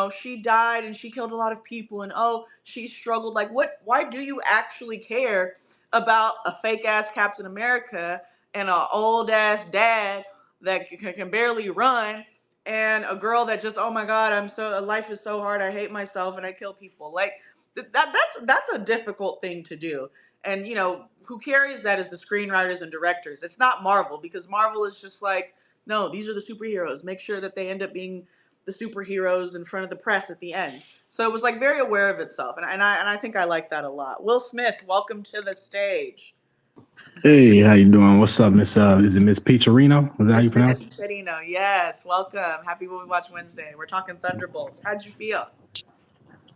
she died and she killed a lot of people, and oh, she struggled. Like, what? Why do you actually care about a fake ass Captain America and an old ass dad that can barely run, and a girl that just, oh my god, life is so hard, I hate myself and I kill people? Like, that's a difficult thing to do. And who carries that is the screenwriters and directors. It's not Marvel, because Marvel is just like, no, these are the superheroes, make sure that they end up being the superheroes in front of the press at the end. So it was like very aware of itself, and I think I like that a lot. Will Smith, welcome to the stage. Hey, how you doing? What's up, Miss? Is it Miss Peacherino? Is that how you Miss pronounce it? Chedino, yes, welcome. Happy Movie Watch Wednesday. We're talking Thunderbolts. How'd you feel?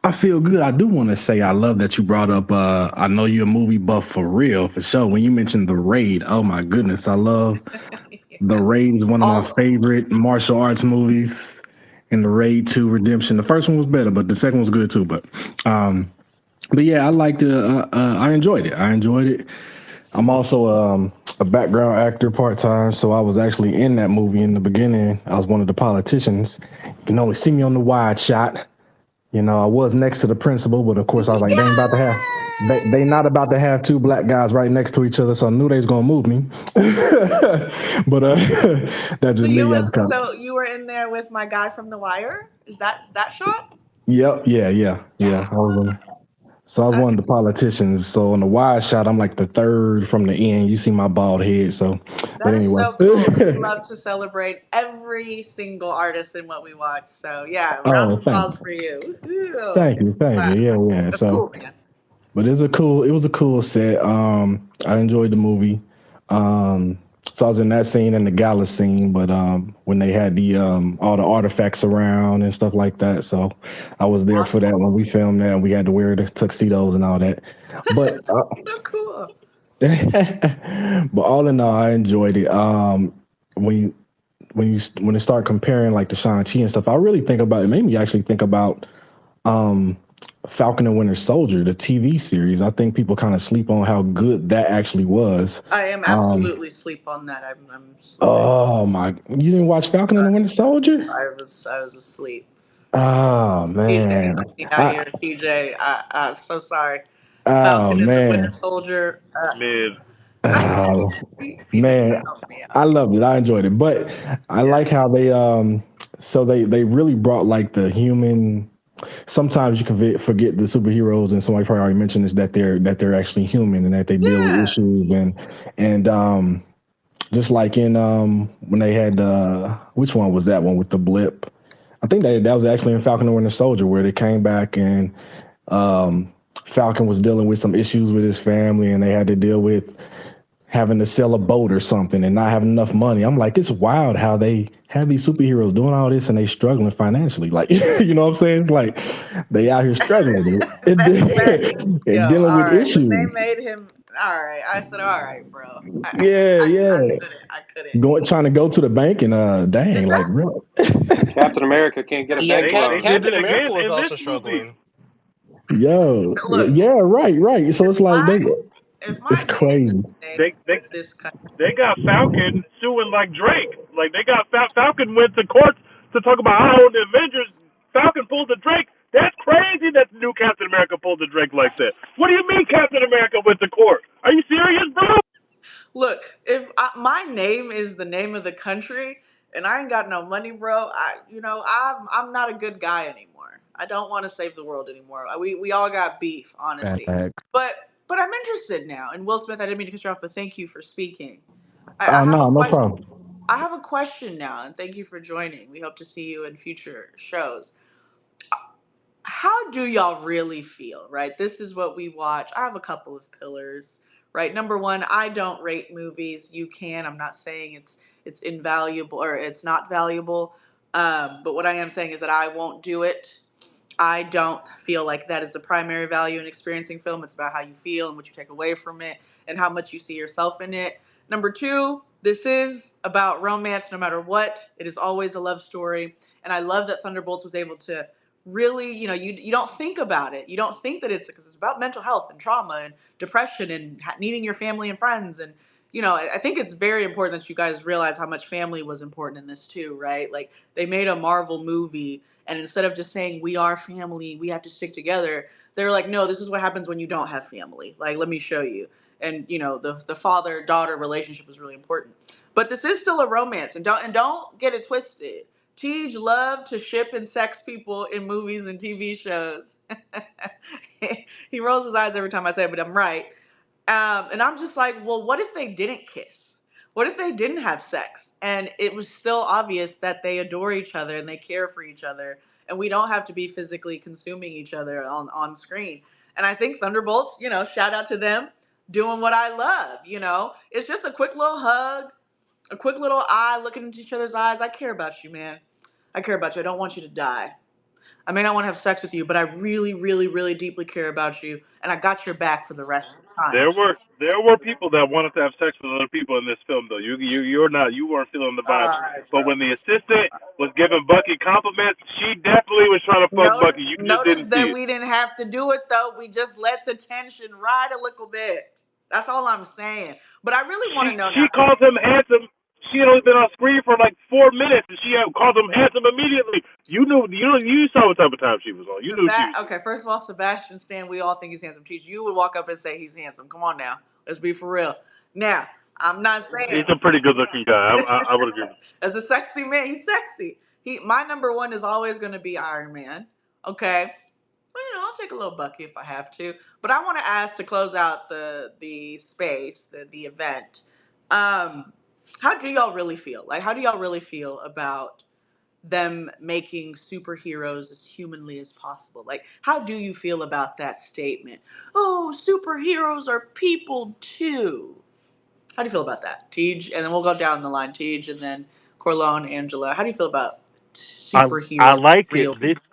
I feel good. I do want to say I love that you brought up. I know you're a movie buff for real, for sure. When you mentioned The Raid, oh my goodness, I love The Raid. Is one of my All of them. favorite martial arts movies. And The Raid 2 Redemption. The first one was better, but the second was good too. Um, but yeah, I liked it. I enjoyed it. I enjoyed it. I'm also a background actor part time, so I was actually in that movie in the beginning. I was one of the politicians. You can only see me on the wide shot. I was next to the principal, but of course I was like, they ain't about to have they not about to have two black guys right next to each other, so I knew they was gonna move me. But that's So just me. I just kind of you were in there with my guy from The Wire? Is that shot? yep, yeah. Yeah. So I was one Okay. of the politicians. So on the wide shot, I'm like the third from the end. You see my bald head. So, but That is anyway. so cool. We love to celebrate every single artist in what we watch. So yeah, round Oh, of thank applause you. for you. Woo-hoo. Thank you. Wow. Yeah, yeah. That's So, cool, man. but it was a cool set. I enjoyed the movie. Um, so I was in that scene and the gala scene, but when they had the all the artifacts around and stuff like that, so I was there for Awesome. that when we filmed that. And we had to wear the tuxedos and all that. But So cool. but all in all, I enjoyed it. When you when you start comparing like the Shang-Chi and stuff, I really think about it. Made me actually think about um Falcon and Winter Soldier, the TV series. I think people kind of sleep on how good that actually was. I am Um, absolutely sleep on that. I'm sleeping. oh my, you didn't watch Falcon and the Winter Soldier? I was asleep. Oh TJ, man, help me out I here. TJ, I'm so sorry. oh Falcon and the Winter man, Soldier. Mid. oh He did not man, help me I out. loved it. I enjoyed it, but I Yeah. like how they so they really brought like the human. Sometimes you can forget the superheroes, and somebody probably already mentioned this, that they're actually human and that they deal with Yeah. issues and just like in when they had which one was that one with the blip? I think that was actually in Falcon and Winter Soldier where they came back and um, Falcon was dealing with some issues with his family and they had to deal with having to sell a boat or something and not having enough money. I'm like, it's wild how they have these superheroes doing all this and they struggling financially. Like, you know what I'm saying? It's like they out here struggling and, That's facts. Yo, and dealing all with right. When they issues. made him, all right, I said, all right, bro. Yeah, I yeah. couldn't. I couldn't. Trying to go to the bank and dang, like Exactly. real. Captain America can't get a Yeah, bank They loan. did Captain it America again was in this also movie. struggling. Yo, Look, yeah, right. So if it's like my if it's my name is crazy. the name They of they this country, they got Falcon suing like Drake. Like they got Falcon went to court to talk about how the Avengers Falcon pulled the Drake. That's crazy that the new Captain America pulled the Drake like that. What do you mean Captain America went to court? Are you serious, bro? look, if my name is the name of the country and I ain't got no money, bro, I'm not a good guy anymore. I don't want to save the world anymore. We all got beef, honestly. Facts. But I'm interested now. And Will Smith, I didn't mean to cut you off, but thank you for speaking. I Oh have a no, no question. problem. I have a question now, and thank you for joining. We hope to see you in future shows. How do y'all really feel, right? This is what we watch. I have a couple of pillars, right? Number one, I don't rate movies. You can. I'm not saying it's invaluable or it's not valuable. But what I am saying is that I won't do it. I don't feel like that is the primary value in experiencing film. It's about how you feel and what you take away from it and how much you see yourself in it. Number two, this is about romance no matter what. It is always a love story. And I love that Thunderbolts was able to really, you don't think about it. You don't think that it's because it's about mental health and trauma and depression and needing your family and friends. And I think it's very important that you guys realize how much family was important in this too, right? Like they made a Marvel movie, and instead of just saying we are family, we have to stick together, they're like, no, this is what happens when you don't have family. Like, let me show you. And the father daughter relationship is really important. But this is still a romance, and don't get it twisted. Tej loved to ship and sex people in movies and TV shows. He rolls his eyes every time I say it, but I'm right. And I'm just like, well, what if they didn't kiss? What if they didn't have sex? And it was still obvious that they adore each other and they care for each other. And we don't have to be physically consuming each other on screen. And I think Thunderbolts, shout out to them doing what I love. It's just a quick little hug, a quick little eye looking into each other's eyes. I care about you, man. I care about you. I don't want you to die. I may not want to have sex with you, but I really, really, really deeply care about you, and I got your back for the rest of the time. There were people that wanted to have sex with other people in this film, though. You weren't feeling the All vibes. right, But bro. when the assistant was giving Bucky compliments, she definitely was trying to fuck Bucky. Notice, You just notice didn't see that it. we didn't have to do it though. We just let the tension ride a little bit. That's all I'm saying. But I really want She to know she now. calls him handsome. She had only been on screen for like 4 minutes, and she called him handsome immediately. You saw what type of time she was on. You knew what she was doing. Okay, first of all, Sebastian Stan, we all think he's handsome. Teach, you would walk up and say he's handsome. Come on now, let's be for real. Now, I'm not saying He's a pretty good looking guy. I would agree with as a sexy man, he's sexy. My number one is always going to be Iron Man. Okay, well, I'll take a little Bucky if I have to. But I want to ask to close out the space, the event. Um, how do y'all really feel? Like, how do y'all really feel about them making superheroes as humanly as possible? Like, how do you feel about that statement? Oh, superheroes are people too. How do you feel about that, Tej? And then we'll go down the line, Tej, and then Corlone, Angela. How do you feel about I superheroes, like it. real This people?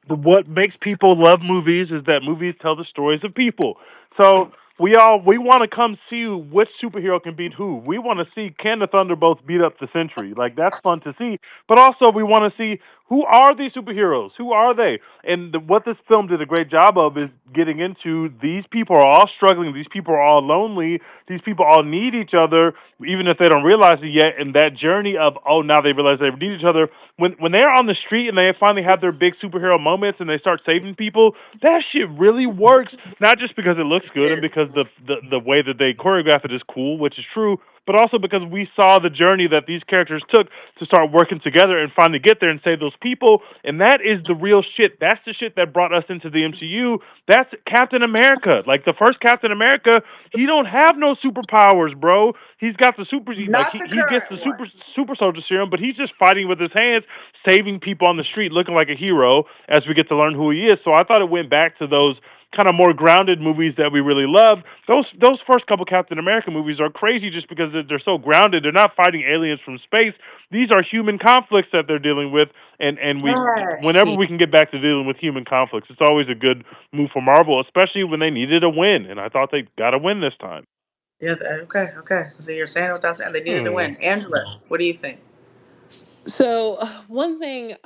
what makes people love movies is that movies tell the stories of people. So we want to come see which superhero can beat who. We want to see, can the Thunderbolts beat up the Sentry? Like, that's fun to see. But also we want to see, who are these superheroes? Who are they? And what this film did a great job of is getting into, these people are all struggling. These people are all lonely. These people all need each other, even if they don't realize it yet. And that journey of, oh, now they realize they need each other. When they're on the street and they finally have their big superhero moments and they start saving people, that shit really works. Not just because it looks good and because the way that they choreograph it is cool, which is true, but also because we saw the journey that these characters took to start working together and finally get there and save those people. And that is the real shit. That's the shit that brought us into the MCU. That's Captain America. Like, the first Captain America, he don't have no superpowers, bro. He's got the super, like, Not the he gets the current one. super soldier serum, but he's just fighting with his hands, saving people on the street, looking like a hero as we get to learn who he is. So I thought it went back to those kind of more grounded movies that we really love. Those first couple Captain America movies are crazy just because they're so grounded. They're not fighting aliens from space. These are human conflicts that they're dealing with, and Yes, whenever T. we can get back to dealing with human conflicts, it's always a good move for Marvel, especially when they needed a win, and I thought they got a win this time. Yeah. Okay. Okay. So you're saying it without saying they needed to Hmm. win. Angela, what do you think? So one thing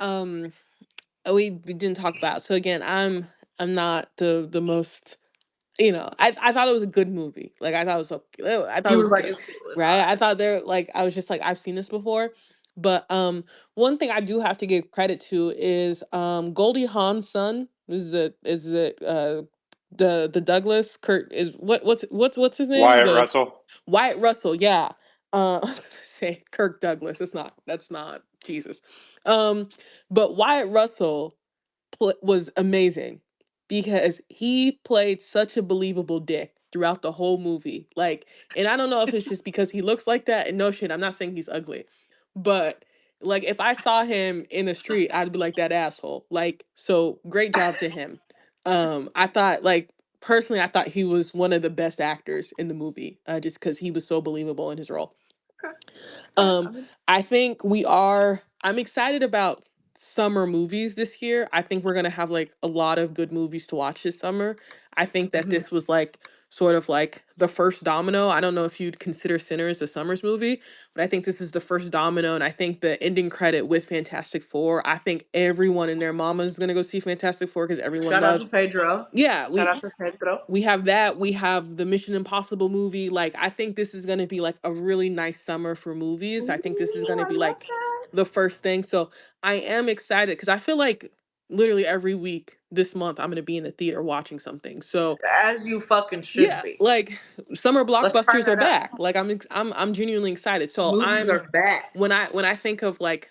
we didn't talk about. So again, I'm not the most, I thought it was a good movie. Like I thought it was okay. I thought it You was was like, good. it's cool. It's all Right? I right. thought they're like, I was just like, I've seen this before. But one thing I do have to give credit to is Goldie Hawn's son. Is it the Douglas Kurt is what's his name? Wyatt The Russell. Wyatt Russell, yeah. Say Kirk Douglas. That's not Jesus. Um but Wyatt Russell was amazing because he played such a believable dick throughout the whole movie. Like, and I don't know if it's just because he looks like that. And no shit, I'm not saying he's ugly, but like if I saw him in the street, I'd be like that asshole. Like, so great job to him. I thought like personally, I thought he was one of the best actors in the movie, just because he was so believable in his role. Okay. Okay. Um, I think I'm excited about summer movies this year. I think we're gonna have like a lot of good movies to watch this summer. I think that Mhm. this was like sort of like the first domino. I don't know if you'd consider Sinners a Summers movie, but I think this is the first domino. And I think the ending credit with Fantastic Four, I think everyone and their mama is going to go see Fantastic Four because everyone Shout out to loves. Pedro. Yeah, Shout out to Pedro. we have that. We have the Mission Impossible movie. Like, I think this is going to be like a really nice summer for movies. I think this is going Ooh, to I be love like that. the first thing. So I am excited because I feel like literally every week this month I'm going to be in the theater watching something. So As you fucking should yeah, be. like summer Let's turn blockbusters are that up. back. Like I'm genuinely excited. So Movies I'm are back. when I think of like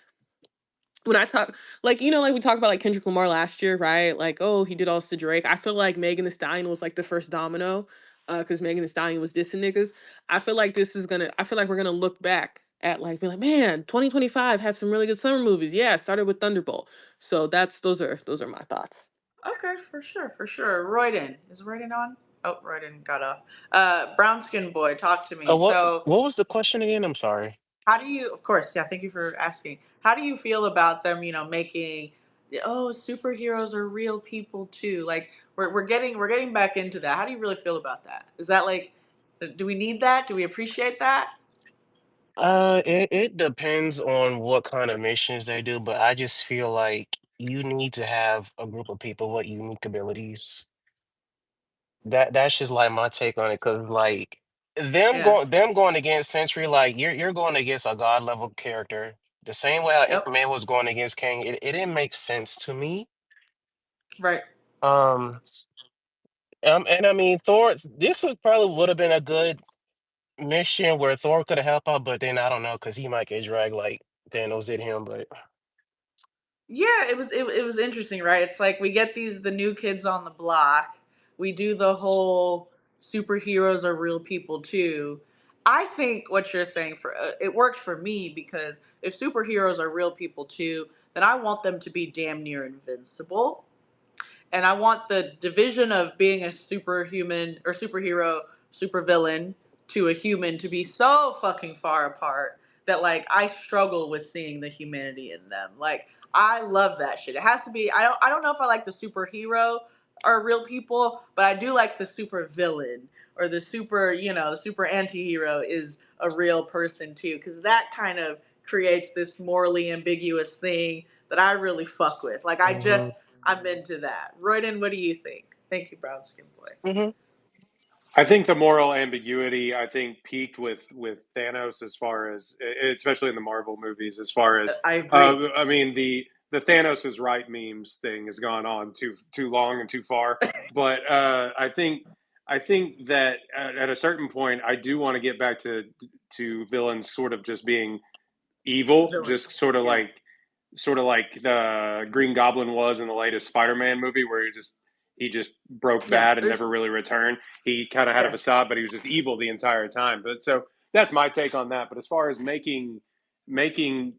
when I talk, like, like we talked about like Kendrick Lamar last year, right? Like, oh, he did all this to Drake. I feel like Megan Thee Stallion was like the first domino, because Megan Thee Stallion was dissing niggas. I feel like we're gonna look back at like be like, man, 2025 had some really good summer movies. Yeah, it started with Thunderbolt. So those are my thoughts. Okay, for sure, for sure. Royden. Is Royden on? Oh, Royden got off. Brown skin boy, talk to me. What So what was the question again? I'm sorry. how do you, of course, yeah, thank you for asking. How do you feel about them, making, oh, superheroes are real people too? Like we're getting back into that. How do you really feel about that? Is that like, do we need that? Do we appreciate that? It depends on what kind of missions they do, but I just feel like you need to have a group of people with unique abilities. That's just like my take on it, because like Yeah. them going against Century, like you're going against a god level character. The same way Yep. Ant-Man was going against Kang, it didn't make sense to me. Right. Um, and I mean Thor, this was probably would have been a good mission where Thor could have helped out, but then I don't know because he might get dragged like Thanos did him. But Yeah, it was interesting, right? It's like we get these the new kids on the block. We do the whole superheroes are real people too. I think what you're saying for it worked for me because if superheroes are real people too, then I want them to be damn near invincible, and I want the division of being a superhuman or superhero, supervillain to a human to be so fucking far apart that like I struggle with seeing the humanity in them. Like I love that shit. It has to be. I don't know if I like the superhero or real people, but I do like the super villain or the super, the super anti-hero is a real person too, because that kind of creates this morally ambiguous thing that I really fuck with. Like mhm, I'm into that. Royden, what do you think? Thank you, Brown Skin Boy. mhm. I think the moral ambiguity, I think, peaked with Thanos as far as, especially in the Marvel movies, as far as, I agree. I mean, the Thanos is right memes thing has gone on too long and too far. But I think that at a certain point, I do want to get back to villains sort of just being evil, just Villains. Yeah. sort of like the Green Goblin was in the latest Spider-Man movie, where he just broke Yeah. bad and There's never really returned. He kind of had a yes. facade, but he was just evil the entire time. But so that's my take on that. But as far as making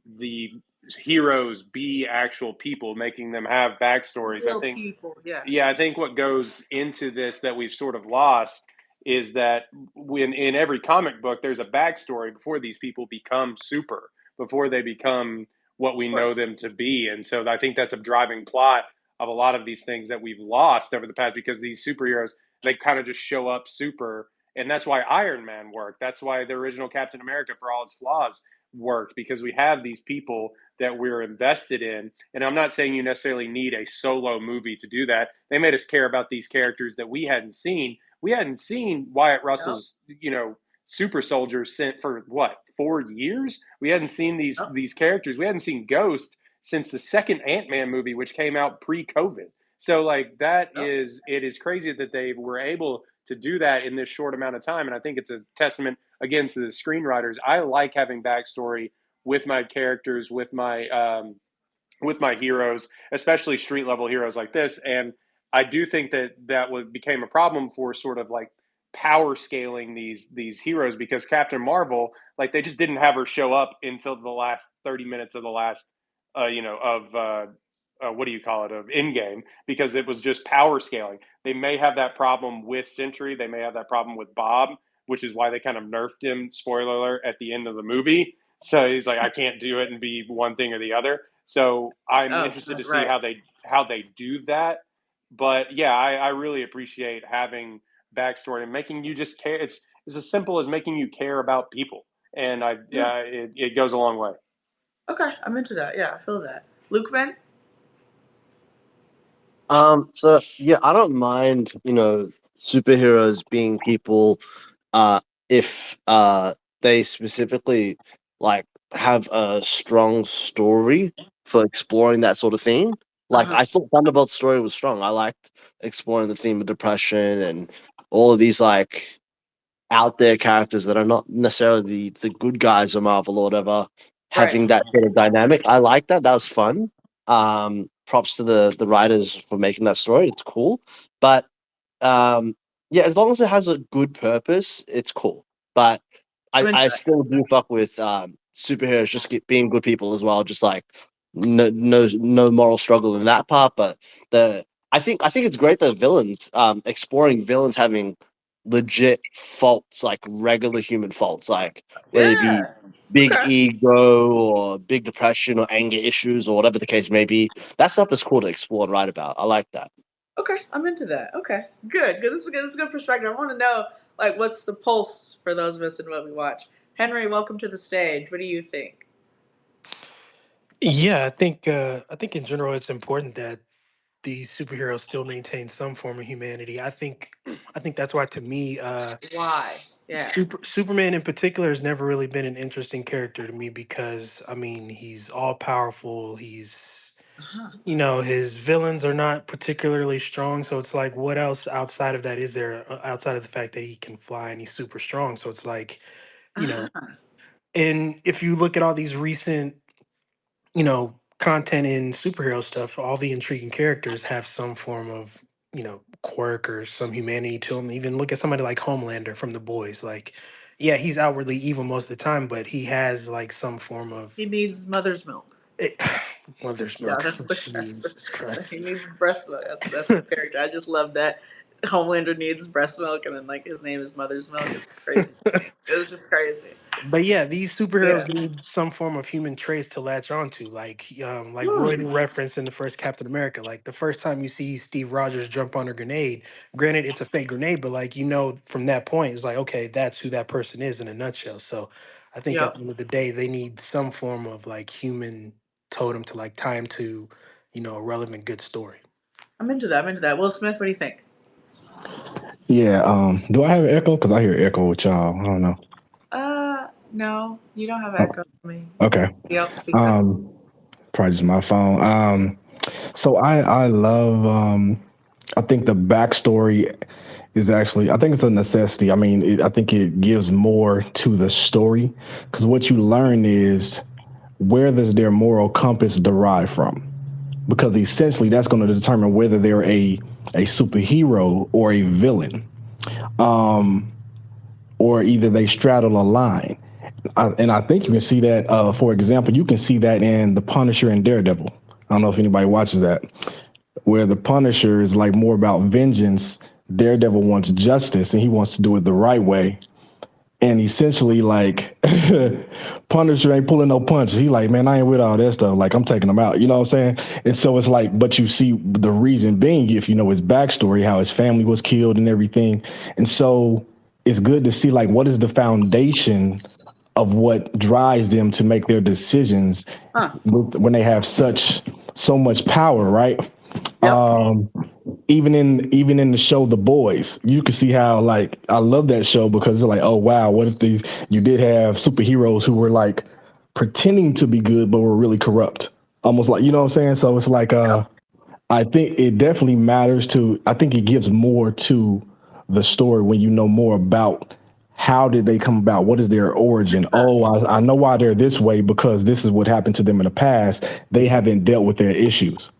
the heroes be actual people, making them have backstories, I Real think, people. Yeah. yeah, I think what goes into this that we've sort of lost is that when in every comic book there's a backstory before these people become super, before they become what we Of know course. them to be. And so I think that's a driving plot of a lot of these things that we've lost over the past, because these superheroes, they kind of just show up super. And that's why Iron Man worked. That's why the original Captain America, for all its flaws, worked, because we have these people that we're invested in. And I'm not saying you necessarily need a solo movie to do that. They made us care about these characters that we hadn't seen. We hadn't seen Wyatt Yep. Russell's, super soldiers sent for what, 4 years? We hadn't seen these Yep. these characters. We hadn't seen Ghost since the second Ant-Man movie, which came out pre-COVID. So like that Yep. is it is crazy that they were able to do that in this short amount of time. And I think it's a testament again to the screenwriters. I like having backstory with my characters, with my heroes, especially street level heroes like this. And I do think that became a problem for sort of like power scaling these heroes, because Captain Marvel, like, they just didn't have her show up until the last 30 minutes of the last of what do you call it, of Endgame, because it was just power scaling. They may have that problem with Sentry, they may have that problem with Bob, which is why they kind of nerfed him, spoiler alert, at the end of the movie. So he's like, I can't do it and be one thing or the other. So I'm Oh, interested to see right. how they do that. But yeah, I really appreciate having backstory and making you just care. It's as simple as making you care about people, and Yeah. it goes a long way. Okay, I'm into that. Yeah, I feel that. Luke Ben? So yeah, I don't mind, superheroes being people, uh, if they specifically like have a strong story for exploring that sort of theme. Like Uh-huh. I thought Thunderbolt's story was strong. I liked exploring the theme of depression and all of these like out there characters that are not necessarily the good guys of Marvel or whatever, Right. having that sort of dynamic. I like that. That was fun. Props to the writers for making that story. It's cool. But yeah, as long as it has a good purpose, it's cool. But I'm into I that. still do fuck with superheroes just being good people as well. Just like no moral struggle in that part. But the I think it's great that villains exploring villains having legit faults, like regular human faults, like whether it be Yeah. big Okay. ego or big depression or anger issues or whatever the case may be. That stuff is cool to explore and write about. I like that. Okay, I'm into that. Okay, good. Good. This is good. This is good perspective. I want to know, like, what's the pulse for those of us in what we watch. Henry, welcome to the stage. What do you think? Yeah, I think in general it's important that these superheroes still maintain some form of humanity. I think that's why to me, Why? Yeah. Superman in particular has never really been an interesting character to me because I mean he's all powerful. He's Uh-huh. his villains are not particularly strong, so it's like what else outside of that is there outside of the fact that he can fly and he's super strong? So it's like you know, Uh-huh. and if you look at all these recent content in superhero stuff, all the intriguing characters have some form of, quirk or some humanity to them. Even look at somebody like Homelander from The Boys. Like, yeah, he's outwardly evil most of the time, but he has like some form He of needs mother's milk. eh, mother's Yeah, milk. that's the Jesus he Christ. needs breast milk. That's the character. I just love that Homelander needs breast milk, and then like his name is Mother's Milk. It's crazy to me. It was just crazy. But yeah, these Yeah. superheroes need some form of human traits to latch onto. Like Roy Hmm. referenced in the first Captain America. Like the first time you see Steve Rogers jump on a grenade, granted it's a fake grenade, but like from that point, it's like okay, that's who that person is in a nutshell. So I think at Yep. the end of the day, they need some form of like human totem to like tie 'em to, a relevant good story. I'm into that. I'm into that. Will Smith, what do you think? Yeah. Do I have an echo? Because I hear echo with y'all. I don't know. No, you don't have Oh, echo. I mean, okay. be able to speak up. Um, Probably just my phone. So I love. I think the backstory is actually. I think it's a necessity. I mean, I think it gives more to the story because what you learn is where does their moral compass derive from? Because essentially that's going to determine whether they're a superhero or a villain, or either they straddle a line. And I think you can see that. For example, you can see that in The Punisher and Daredevil. I don't know if anybody watches that, where the Punisher is like more about vengeance. Daredevil wants justice, and he wants to do it the right way. And essentially, like Punisher ain't pulling no punches. He like, man, I ain't with all that stuff. Like I'm taking him out. You know what I'm saying? And so it's like, but you see the reason being, if you know his backstory, how his family was killed and everything. And so it's good to see like what is the foundation of what drives them to make their decisions Huh. when they have so much power, right? Yep. Even in the show The Boys, you can see how like I love that show because it's like, oh wow, what if you did have superheroes who were like pretending to be good but were really corrupt, almost like you know what I'm saying. So it's like Yep. I think it definitely matters to. I think it gives more to the story when you know more about how did they come about, what is their origin. Oh, I know why they're this way because this is what happened to them in the past. They haven't dealt with their issues,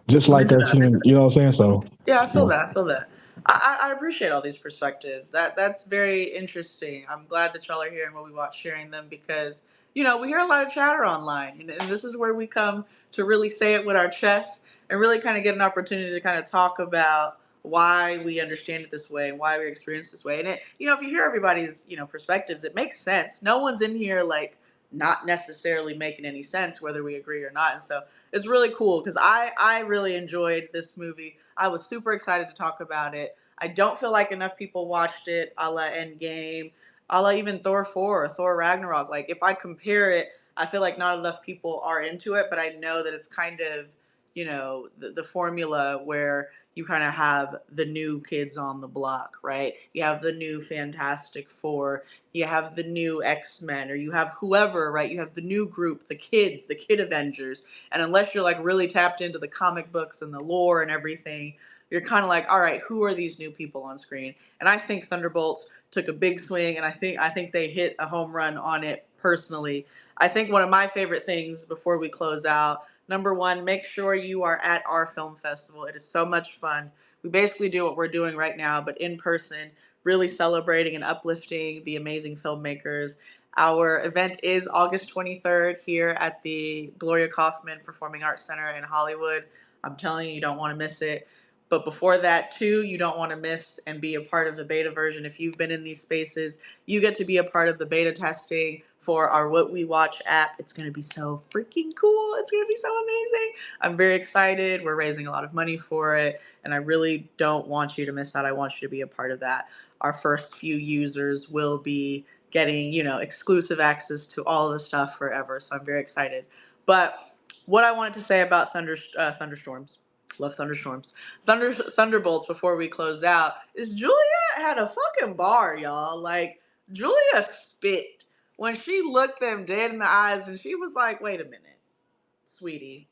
just I'm like into us that. I'm into human. You know what I'm saying? So Yeah, I feel yeah. that. I feel that. I appreciate all these perspectives. That's very interesting. I'm glad that y'all are here and what we watch sharing them because we hear a lot of chatter online, and this is where we come to really say it with our chests and really kind of get an opportunity to kind of talk about why we understand it this way and why we experience this way. And if you hear everybody's perspectives, it makes sense. No one's in here like not necessarily making any sense whether we agree or not. And so it's really cool because I really enjoyed this movie. I was super excited to talk about it. I don't feel like enough people watched it, a la Endgame, a la even Thor 4, Thor Ragnarok. Like, if I compare it, I feel like not enough people are into it, but I know that it's kind of, the formula where you kind of have the new kids on the block, right? You have the new Fantastic Four, you have the new X-Men, or you have whoever, right? You have the new group, the kid Avengers. And unless you're like really tapped into the comic books and the lore and everything, you're kind of like, all right, who are these new people on screen? And I think Thunderbolts took a big swing, and I think they hit a home run on it personally. I think one of my favorite things before we close out, number one, make sure you are at our film festival. It is so much fun. We basically do what we're doing right now, but in person, really celebrating and uplifting the amazing filmmakers. Our event is August 23rd here at the Gloria Kaufman Performing Arts Center in Hollywood. I'm telling you, you don't want to miss it. But before that, too, you don't want to miss and be a part of the beta version. If you've been in these spaces, you get to be a part of the beta testing for our What We Watch app. It's going to be so freaking cool. It's going to be so amazing. I'm very excited. We're raising a lot of money for it, and I really don't want you to miss out. I want you to be a part of that. Our first few users will be getting, exclusive access to all of the stuff forever. So I'm very excited. But what I wanted to say about thunderstorms, love thunderstorms, Thunderbolts before we close out is Julia had a fucking bar, y'all. Like, Julia spit when she looked them dead in the eyes and she was like, wait a minute, sweetie,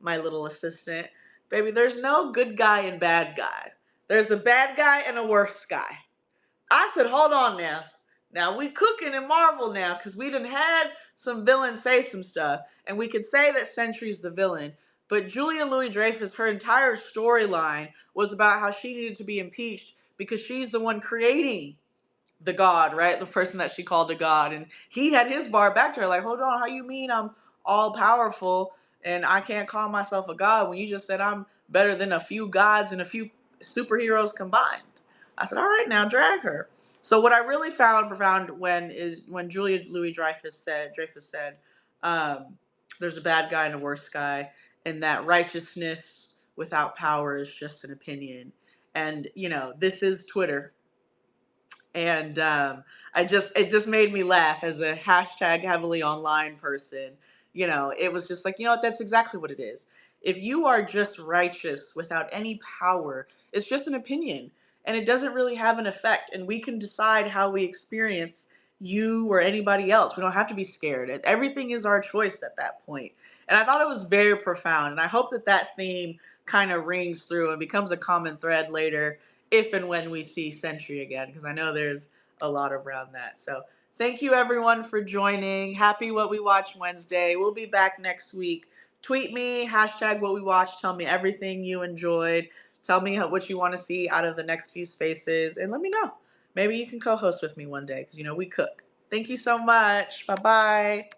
my little assistant. Baby, there's no good guy and bad guy. There's a bad guy and a worse guy. I said, hold on now. Now we cooking in Marvel now, because we done had some villains say some stuff, and we could say that Sentry's the villain. But Julia Louis-Dreyfus, her entire storyline was about how she needed to be impeached because she's the one creating the god, right? The person that she called a god. And he had his bar back to her, like, hold on, how you mean I'm all powerful and I can't call myself a god when you just said I'm better than a few gods and a few superheroes combined? I said, all right, now drag her. So what I really found profound when Julia Louis Dreyfus said, there's a bad guy and a worse guy, and that righteousness without power is just an opinion. And this is Twitter, and it just made me laugh as a hashtag heavily online person. It was just like, what, that's exactly what it is. If you are just righteous without any power, it's just an opinion, and it doesn't really have an effect, and we can decide how we experience you or anybody else. We don't have to be scared. Everything is our choice at that point. And I thought it was very profound, and I hope that theme kind of rings through and becomes a common thread later if and when we see Sentry again, because I know there's a lot around that. So thank you everyone for joining. Happy What We Watch Wednesday. We'll be back next week. Tweet me, hashtag What We Watch. Tell me everything you enjoyed. Tell me what you want to see out of the next few spaces, and let me know. Maybe you can co-host with me one day, because we cook. Thank you so much. Bye-bye.